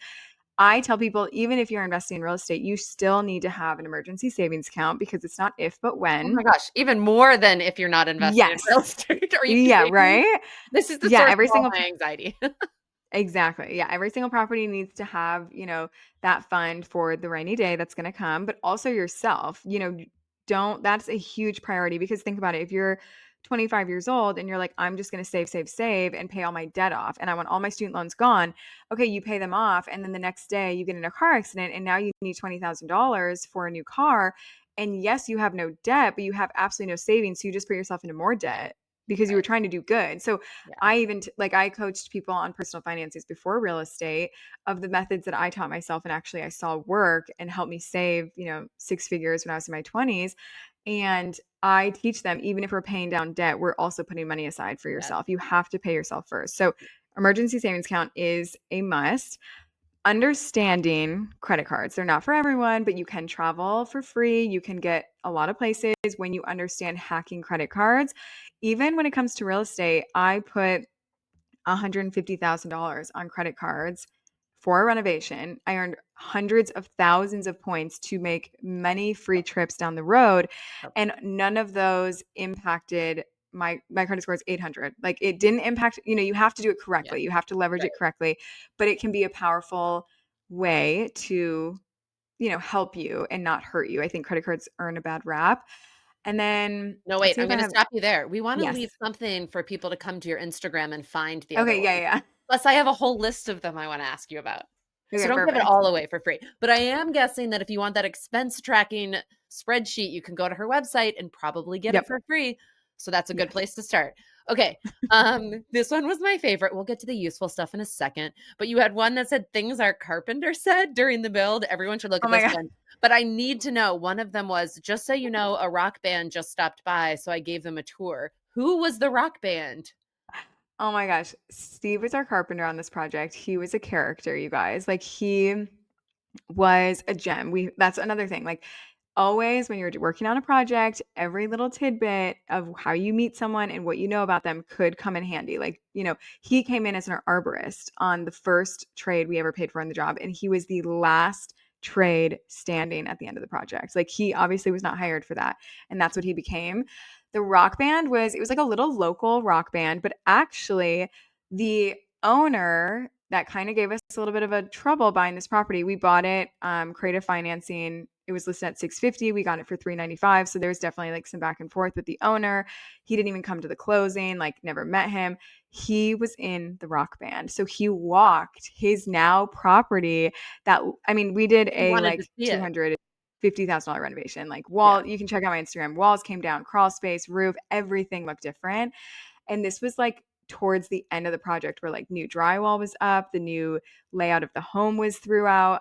I tell people, even if you're investing in real estate, you still need to have an emergency savings account because it's not if, but Oh my when. gosh, even more than if you're not investing in real Yes. estate. Are you Yeah, kidding me? right? This is the Yeah, source every of all single my anxiety. exactly. Yeah, every single property needs to have, that fund for the rainy day that's going to come, but also yourself. Don't that's a huge priority because think about it. If you're 25 years old and you're like, I'm just going to save, save, save and pay all my debt off and I want all my student loans gone. Okay, you pay them off and then the next day you get in a car accident and now you need $20,000 for a new car. And yes, you have no debt, but you have absolutely no savings. So you just put yourself into more debt because you were Right. trying to do good. So Yeah. I even like I coached people on personal finances before real estate of the methods that I taught myself and actually I saw work and helped me save, six figures when I was in my 20s. And I teach them even if we're paying down debt, we're also putting money aside for Yes. yourself. You have to pay yourself first. So emergency savings account is a must. Understanding credit cards. They're not for everyone, but you can travel for free. You can get a lot of places when you understand hacking credit cards. Even when it comes to real estate, I put $150,000 on credit cards for a renovation. I earned hundreds of thousands of points to make many free trips down the road, Yep. and none of those impacted my credit score is 800. Like it didn't impact, you have to do it Yeah. correctly. You have to leverage Right. it correctly, but it can be a powerful way to, help you and not hurt you. I think credit cards earn a bad rap. And then No, let's wait, see I'm if I gonna have stop you there. We wanna yes. leave something for people to come to your Instagram and find the other Okay, yeah, ones. yeah. Plus, I have a whole list of them I wanna ask you about. Yeah. So Okay, don't give it perfect. all away for free. But I am guessing that if you want that expense tracking spreadsheet, you can go to her website and probably get it Yep. for free. So that's a good Yes. place to start. Okay. This one was my favorite. We'll get to the useful stuff in a second. But you had one that said things our carpenter said during the build. Everyone should look Oh at my this god. one. But I need to know one of them was just so you know, a rock band just stopped by. So I gave them a tour. Who was the rock band? Oh my gosh. Steve was our carpenter on this project. He was a character, you guys. Like he was a gem. That's another thing. Like always when you're working on a project, every little tidbit of how you meet someone and what you know about them could come in handy. Like, he came in as an arborist on the first trade we ever paid for on the job and he was the last trade standing at the end of the project. Like he obviously was not hired for that and that's what he became. The rock band was like a little local rock band, but actually the owner that kind of gave us a little bit of a trouble buying this property. We bought it, creative financing. It was listed at 650. We got it for 395. So there was definitely like some back and forth with the owner. He didn't even come to the closing, like never met him. He was in the rock band. So he walked his now property that I mean, we did You a wanted to like see it. $250,000 renovation. Like Yeah. you can check out my Instagram. Walls came down, crawl space, roof, everything looked different. And this was like towards the end of the project where like new drywall was up, the new layout of the home was throughout.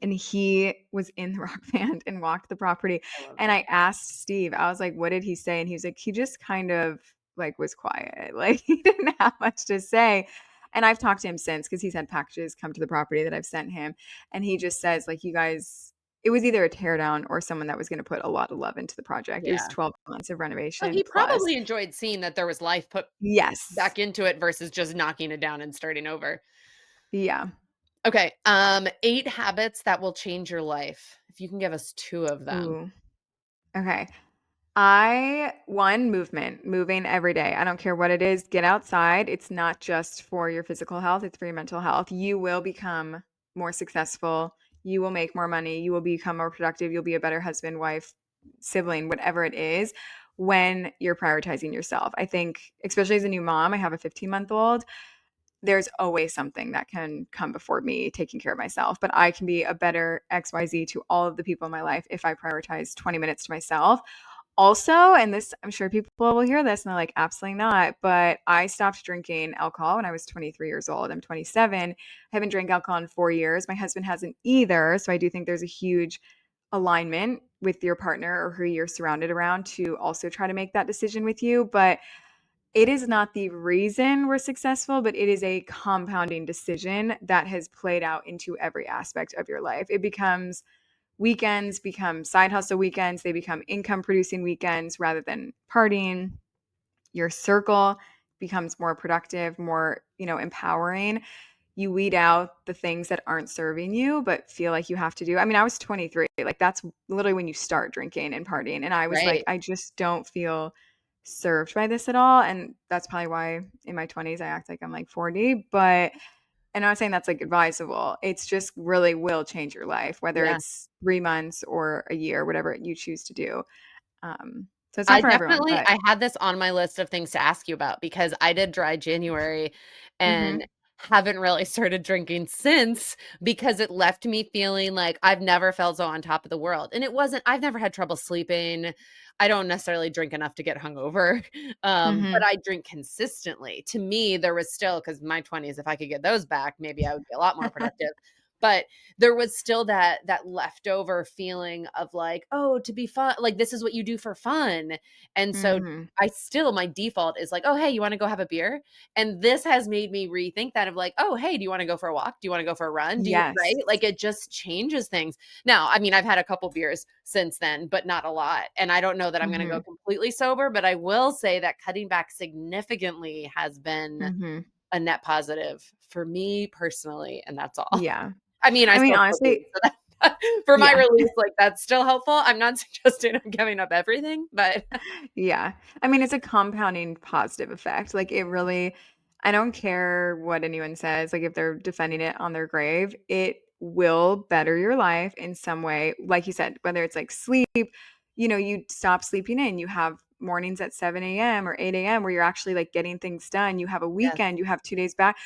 And he was in the rock band and walked the property. I love And that. I asked Steve, I was like, what did he say? And he was like, he just kind of like was quiet. Like he didn't have much to say. And I've talked to him since because he's had packages come to the property that I've sent him. And he just says, like, you guys, it was either a tear down or someone that was going to put a lot of love into the project. It was Yeah. 12 months of Well, renovation he plus. probably enjoyed seeing that there was life put Yes. back into it versus just knocking it down and starting over. Yeah. Okay. 8 habits that will change your life. If you can give us 2 of them. Ooh. Okay. Moving every day. I don't care what it is. Get outside. It's not just for your physical health, it's for your mental health. You will become more successful. You will make more money. You will become more productive. You'll be a better husband, wife, sibling, whatever it is, when you're prioritizing yourself. I think, especially as a new mom, I have a 15-month-old. There's always something that can come before me taking care of myself, but I can be a better XYZ to all of the people in my life if I prioritize 20 minutes to myself. Also, and this, I'm sure people will hear this and they're like, absolutely not. But I stopped drinking alcohol when I was 23 years old. I'm 27. I haven't drank alcohol in 4 years. My husband hasn't either. So I do think there's a huge alignment with your partner or who you're surrounded around to also try to make that decision with you. But it is not the reason we're successful, but it is a compounding decision that has played out into every aspect of your life. It becomes weekends become side hustle weekends. They become income producing weekends rather than partying. Your circle becomes more productive, more, empowering. You weed out the things that aren't serving you, but feel like you have to do. I mean, I was 23. Like that's literally when you start drinking and partying. And I was like, Right. I just don't feel served by this at all. And that's probably why in my 20s I act like I'm like 40. But and I'm not saying that's like advisable. It's just really will change your life, whether Yeah. it's 3 months or a year, whatever you choose to do. So it's not I for everyone, definitely but I had this on my list of things to ask you about because I did dry January and mhm, haven't really started drinking since because it left me feeling like I've never felt so on top of the world. And it wasn't I've never had trouble sleeping. I don't necessarily drink enough to get hungover, but mhm. I drink consistently. To me, there was still because my 20s, if I could get those back, maybe I would be a lot more productive. But there was still that leftover feeling of like, "Oh, to be fun like, this is what you do for fun." And so Mhm. I still my default is like, "Oh, hey, you wanna go have a beer?" And this has made me rethink that of like, "Oh, hey, do you wanna go for a walk? Do you wanna go for a run? Do you" Yes. right? Like, it just changes things. Now, I mean, I've had a couple beers since then, but not a lot, and I don't know that I'm gonna go Mhm. completely sober, but I will say that cutting back significantly has been Mhm. a net positive for me personally, and that's all. Yeah. I mean, I I mean, still smoke weed, honestly, so that for my yeah. release, like, that's still helpful. I'm not suggesting I'm giving up everything, but Yeah. I mean, it's a compounding positive effect. Like it really I don't care what anyone says, like if they're defending it on their grave, it will better your life in some way. Like you said, whether it's like sleep, you stop sleeping in, you have mornings at 7 a.m. or 8 a.m. where you're actually like getting things done. You have a yes. weekend, you have 2 days back.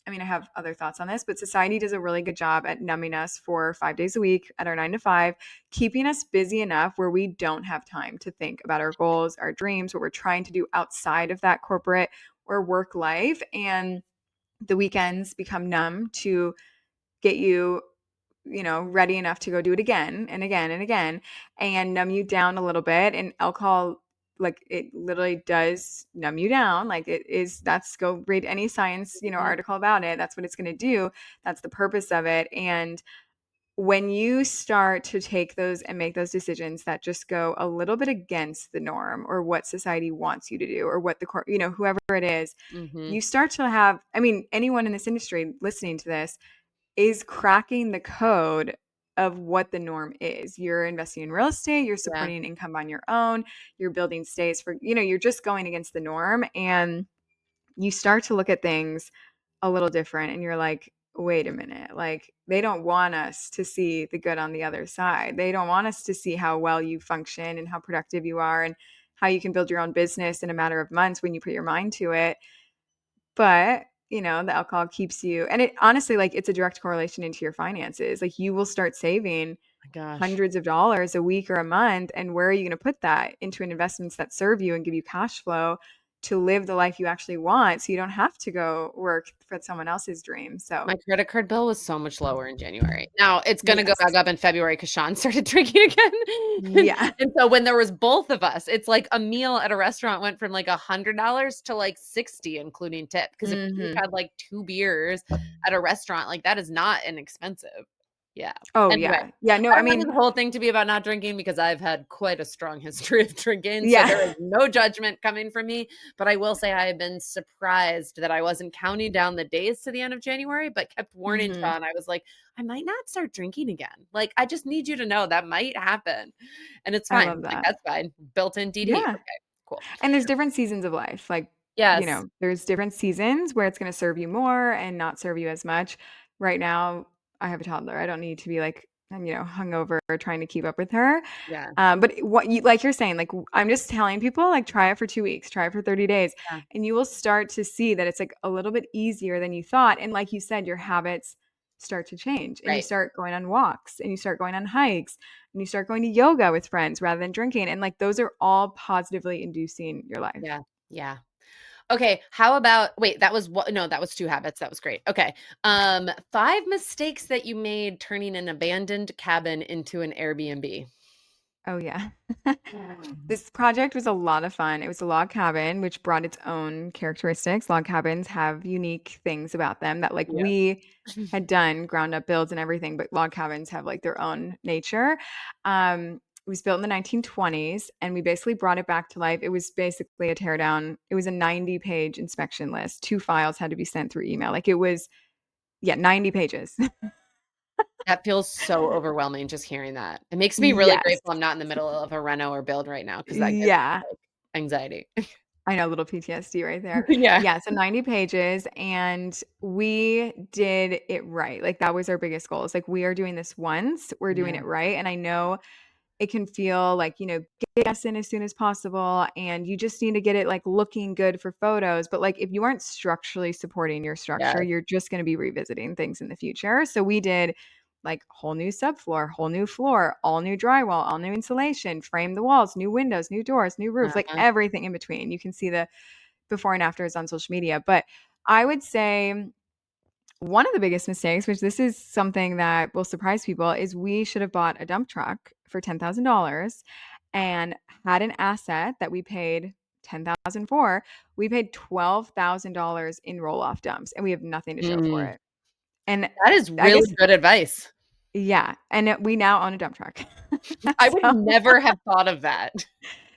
I mean, I have other thoughts on this, but society does a really good job at numbing us for 5 days a week at our 9 to 5, keeping us busy enough where we don't have time to think about our goals, our dreams, what we're trying to do outside of that corporate or work life. And the weekends become numb to get you, ready enough to go do it again and again and again and numb you down a little bit. And alcohol, like it literally does numb you down. Like it is, that's go read any science, Mhm. article about it. That's what it's going to do. That's the purpose of it. And when you start to take those and make those decisions that just go a little bit against the norm or what society wants you to do or what the court, whoever it is, Mhm. you start to have, I mean, anyone in this industry listening to this is cracking the code of what the norm is. You're investing in real estate, you're Yeah. supporting an income on your own, you're building stays for, you're just going against the norm. And you start to look at things a little different and you're like, wait a minute, like they don't want us to see the good on the other side. They don't want us to see how well you function and how productive you are and how you can build your own business in a matter of months when you put your mind to it. But, the alcohol keeps you, and it honestly, like it's a direct correlation into your finances. Like you will start saving My gosh. hundreds of dollars a week or a month. And where are you going to put that? Into investments that serve you and give you cash flow to live the life you actually want. So you don't have to go work for someone else's dream. So, My credit card bill was so much lower in January. Now, it's gonna go back yes. up in February because Sean started drinking again. And Yeah. and so when there was both of us, it's like a meal at a restaurant went from like $100 to like 60 including tip. Because if we each Hmm. had like 2 beers at a restaurant, like that is not inexpensive, Yeah. Oh, Anyway, yeah. Yeah, no, I I don't want mean this whole thing to be about not drinking because I've had quite a strong history of drinking, so there yeah. is no judgment coming from me, but I will say I have been surprised that I wasn't counting down the days to the end of January, but kept warning Mhm. Sean. I was like, "I might not start drinking again. Like, I just need you to know that might happen." And it's I fine. love Like, that. that's fine. Built-in DD. Yeah. Okay, cool. And there's different seasons of life. Like, Yes. there's different seasons where it's gonna serve you more and not serve you as much. Right now, I have a toddler. I don't need to be like, hungover or trying to keep up with her. Yeah. But what you like you're saying, like I'm just telling people, like try it for 2 weeks, try it for 30 days, Yeah. and you will start to see that it's like a little bit easier than you thought. And like you said, your habits start to change and you Right. start going on walks and you start going on hikes and you start going to yoga with friends rather than drinking. And like those are all positively inducing your life. Yeah. Yeah. Okay, how about wait, that was what no, that was 2 habits, that was great. Okay, 5 mistakes that you made turning an abandoned cabin into an Airbnb. Oh yeah. This project was a lot of fun. It was a log cabin, which brought its own characteristics. Log cabins have unique things about them that like Yeah. we had done ground up builds and everything, but log cabins have like their own nature. It was built in the 1920s and we basically brought it back to life. It was basically a teardown. It was a 90-page inspection list. 2 files had to be sent through email. Like it was, yeah, 90 pages. That feels so overwhelming just hearing that. It makes me really Yes. grateful I'm not in the middle of a reno or build right now because that gives me, Yeah. like, anxiety. I know, a little PTSD right there. Yeah. Yeah, so 90 pages and we did it right. Like that was our biggest goal. It's like we are doing this once, we're doing Yeah, it right. And I know it can feel like, get us in as soon as possible and you just need to get it like looking good for photos. But like if you aren't structurally supporting your structure, yes, you're just going to be revisiting things in the future. So we did like whole new subfloor, whole new floor, all new drywall, all new insulation, frame the walls, new windows, new doors, new roof, like uh-huh, everything in between. You can see the before and afters on social media. But I would say one of the biggest mistakes, which this is something that will surprise people, is we should have bought a dump truck for $10,000 and had an asset that we paid 10,000 for. We paid $12,000 in roll-off dumps and we have nothing to show for mm. it. And That is I guess really good advice. yeah, and we now own a dump truck. I would So never have thought of that.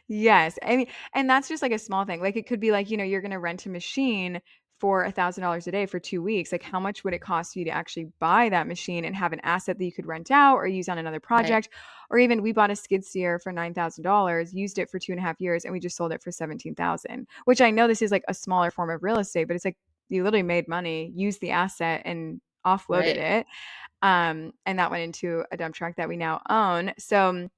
yes. I mean, and that's just like a small thing. Like it could be like, you're going to rent a machine for $1,000 a day for 2 weeks. Like how much would it cost you to actually buy that machine and have an asset that you could rent out or use on another Right, project? Or even we bought a skid steer for $9,000, used it for 2.5 years, and we just sold it for 17,000. Which I know this is like a smaller form of real estate, but it's like you literally made money, used the asset, and offloaded right. it. And that went into a dump truck that we now own. So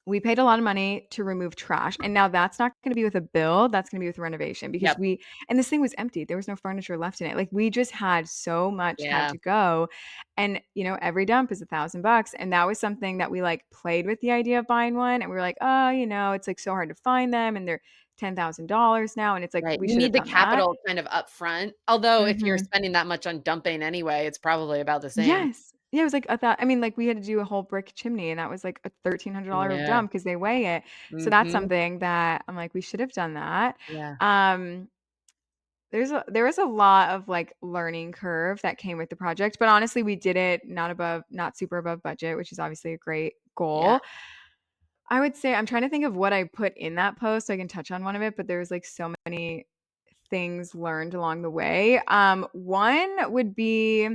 we paid a lot of money to remove trash. And now that's not going to be with a build, that's going to be with renovation because Yep. we and this thing was empty. There was no furniture left in it. Like we just had so much had Yeah, to go. And every dump is $1,000. And that was something that we like played with the idea of buying one. And we were like, oh, it's like so hard to find them and they're $10,000 now. And it's like right. we You should need have the done that. capital kind of upfront, although if you're Hmm. spending that much on dumping anyway, it's probably about the same. Yes. Yeah, it was like a thought. I mean, like we had to do a whole brick chimney and that was like a $1,300 Yeah. dump because they weigh it. So that's Mhm. something that I'm like, we should have done that. Yeah. Um, there was a lot of like learning curve that came with the project, but honestly, we did it not super above budget, which is obviously a great Yeah. goal. I would say I'm trying to think of what I put in that post so I can touch on one of it, but there was like so many things learned along the way. One would be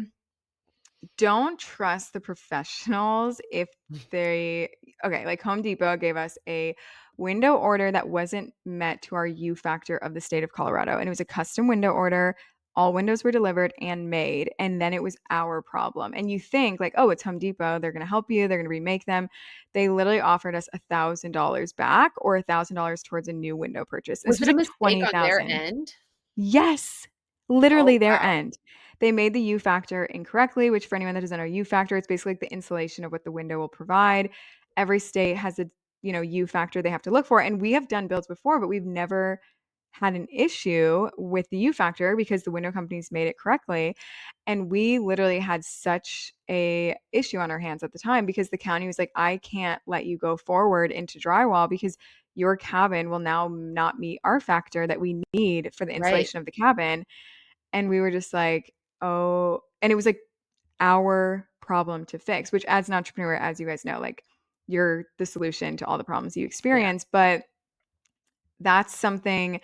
don't trust the professionals if they okay, like Home Depot gave us a window order that wasn't met to our U factor of the state of Colorado. And it was a custom window order. All windows were delivered and made. And then it was our problem. And you think, like, oh, it's Home Depot. They're going to help you. They're going to remake them. They literally offered us $1,000 back or $1,000 towards a new window purchase. This Was it was a like mistake on their 20,000. end? Yes, Oh, literally their wow. end. They made the U factor incorrectly, which for anyone that doesn't know U factor, it's basically like the insulation of what the window will provide. Every state has a, U factor they have to look for. And we have done builds before, but we've never had an issue with the U factor because the window companies made it correctly. And we literally had such a issue on our hands at the time because the county was like, I can't let you go forward into drywall because your cabin will now not meet our factor that we need for the Right. insulation of the cabin. And we were just like, oh, and it was like our problem to fix, which as an entrepreneur, as you guys know, like you're the solution to all the problems you Yeah. experience. But that's something,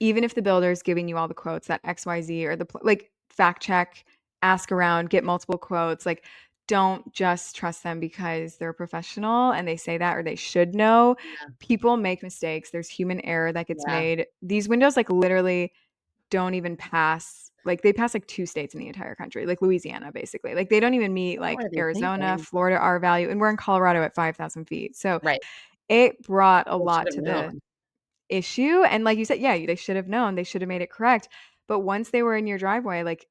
even if the builder is giving you all the quotes that XYZ or like fact check, ask around, get multiple quotes, like don't just trust them because they're a professional and they say that or they should know. Yeah. People make mistakes. There's human error that gets Yeah. made. These windows like literally don't even pass, like they pass like 2 states in the entire country, like Louisiana basically. Like they don't even meet What like are they Arizona, thinking? Florida R value, and we're in Colorado at 5,000 feet. So Right. it brought a They should lot have to the known. issue. And like you said, yeah, they should have known. They should have made it correct. But once they were in your driveway, like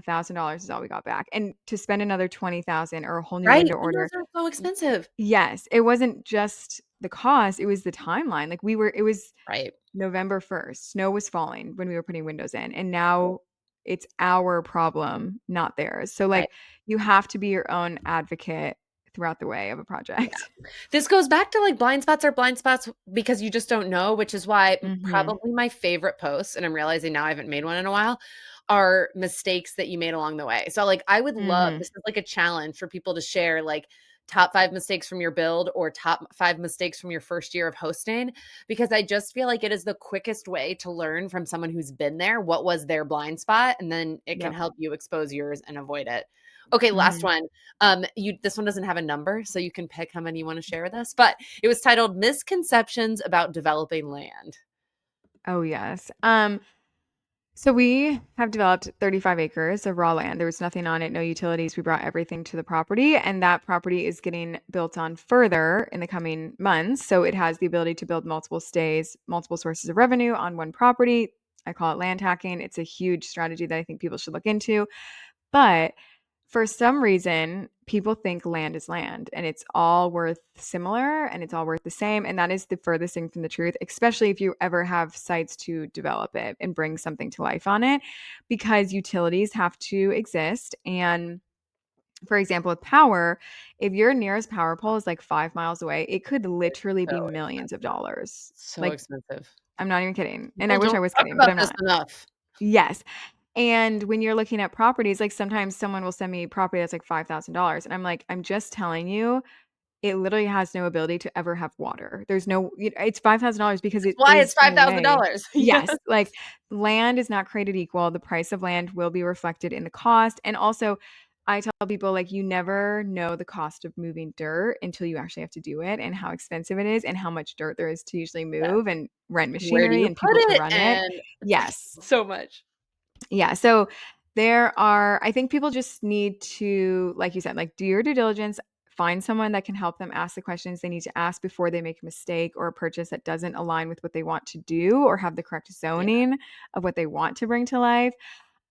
$1,000 is all we got back. And to spend another 20,000 or a whole new Right? window Windows order, are so expensive. yes, it wasn't just the cost, it was the timeline. Like it was Right. November 1st. Snow was falling when we were putting windows in. And Right. now it's our problem, not theirs. So Right. like you have to be your own advocate throughout the way of a Yeah. project. This goes back to like blind spots are blind spots because you just don't know, which is why Mhm. probably my favorite posts, and I'm realizing now I haven't made one in a while, are mistakes that you made along the way. So like I would love, Mhm. this is like a challenge for people to share like top 5 mistakes from your build or top 5 mistakes from your first year of hosting, because I just feel like it is the quickest way to learn from someone who's been there what was their blind spot, and then it can Yep. help you expose yours and avoid it. Okay, last Mhm. one. You, this one doesn't have a number, so you can pick how many you want to share with us, but it was titled Misconceptions About Developing Land. Oh, yes. So we have developed 35 acres of raw land. There was nothing on it, no utilities. We brought everything to the property, and that property is getting built on further in the coming months. So it has the ability to build multiple stays, multiple sources of revenue on one property. I call it land hacking. It's a huge strategy that I think people should look into. But for some reason, people think land is land and it's all worth similar and it's all worth the same. And that is the furthest thing from the truth, especially if you ever have sites to develop it and bring something to life on it, because utilities have to exist. And for example, with power, if your nearest power pole is like 5 miles away, it could literally be So millions of expensive. dollars. So Like, expensive. I'm not even kidding. And I People wish I don't was talk kidding, but about I'm this not. enough. Yes. And when you're looking at properties, like sometimes someone will send me property that's like $5,000. And I'm like, I'm just telling you, it literally has no ability to ever have water. There's no, it's $5,000 because That's it why it's is in a way. $5,000. Yes. Yes. Like land is not created equal. The price of land will be reflected in the cost. And also, I tell people like you never know the cost of moving dirt until you actually have to do it and how expensive it is and how much dirt there is to usually Yeah. move and rent Where do machinery you and people put to it? run it. And it's like Yes. so much. Yeah. So I think people just need to, like you said, like do your due diligence, find someone that can help them ask the questions they need to ask before they make a mistake or a purchase that doesn't align with what they want to do or have the correct Yeah. zoning of what they want to bring to life.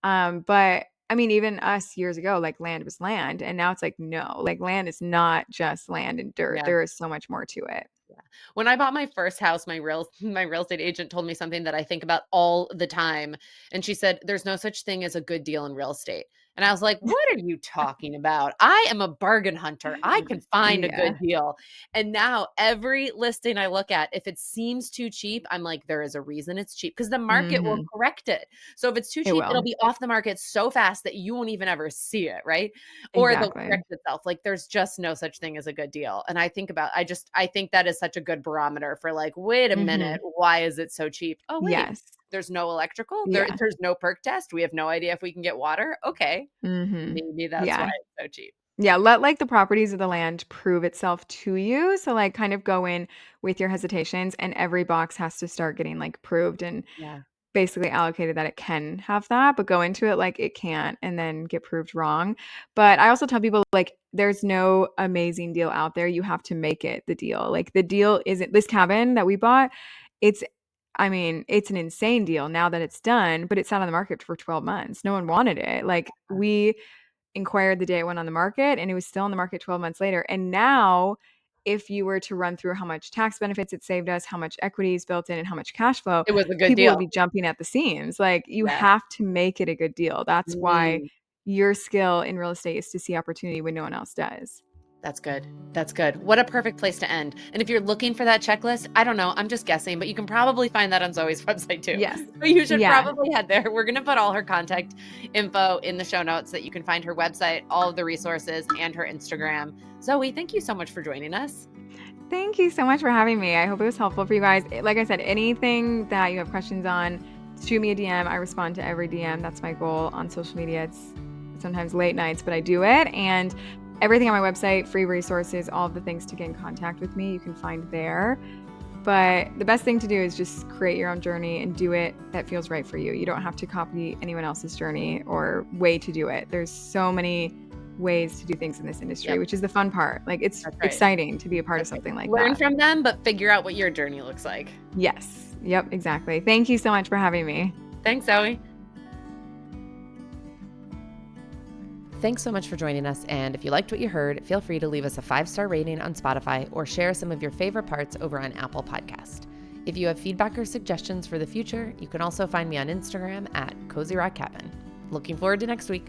But I mean, even us years ago, like land was land. And now it's like, no, like land is not just land and dirt. Yeah. There is so much more to it. Yeah. When I bought my first house, my real estate agent told me something that I think about all the time, and she said, "There's no such thing as a good deal in real estate." And I was like, "What are you talking about? I am a bargain hunter. I can find a Yeah. good deal." And now every listing I look at, if it seems too cheap, I'm like, there is a reason it's cheap because the market will Hmm. correct it. So if it's too It cheap, it'll will. be off the market so fast that you won't even ever see it, right? Or they'll Exactly. correct itself. Like there's just no such thing as a good deal. And I think that is such a good barometer for like, wait a minute, Hmm. why is it so cheap? Oh, wait, Yes. there's no electrical. Yeah. There's no perk test. We have no idea if we can get water. Okay. Mhm. Maybe that's why Yeah. it's so cheap. Yeah, let, like, the properties of the land prove itself to you, so, like, kind of go in with your hesitations, and every box has to start getting, like, proved and Yeah. basically allocated that it can have that, but go into it like it can't and then get proved wrong. But I also tell people, like, there's no amazing deal out there, you have to make it the deal. Like, the deal isn't this cabin that we bought, it's I mean, it's an insane deal now that it's done, but it sat on the market for 12 months. No one wanted it. Like, we inquired the day it went on the market and it was still on the market 12 months later. And now, if you were to run through how much tax benefits it saved us, how much equity is built in, and how much cash flow, It was a good people would deal. be jumping at the seams. Like, you Yeah. have to make it a good deal. That's why Mm. your skill in real estate is to see opportunity when no one else does. That's good. That's good. What a perfect place to end. And if you're looking for that checklist, I don't know, I'm just guessing, but you can probably find that on Zoe's website too. Yes. So you should Yeah. probably head there. We're going to put all her contact info in the show notes so that you can find her website, all of the resources, and her Instagram. Zoe, thank you so much for joining us. Thank you so much for having me. I hope it was helpful for you guys. Like I said, anything that you have questions on, shoot me a DM. I respond to every DM. That's my goal on social media. It's sometimes late nights, but I do it. And everything on my website, free resources, all of the things to get in contact with me, you can find there. But the best thing to do is just create your own journey and do it that feels right for you. You don't have to copy anyone else's journey or way to do it. There's so many ways to do things in this industry, which is the fun part. Like, it's exciting to be a part of something like that. Learn from them, but figure out what your journey looks like. Yes. Yep, exactly. Thank you so much for having me. Thanks, Zoe. Thanks so much for joining us. And if you liked what you heard, feel free to leave us a 5-star rating on Spotify or share some of your favorite parts over on Apple Podcast. If you have feedback or suggestions for the future, you can also find me on Instagram at Cozy Rock Cabin. Looking forward to next week.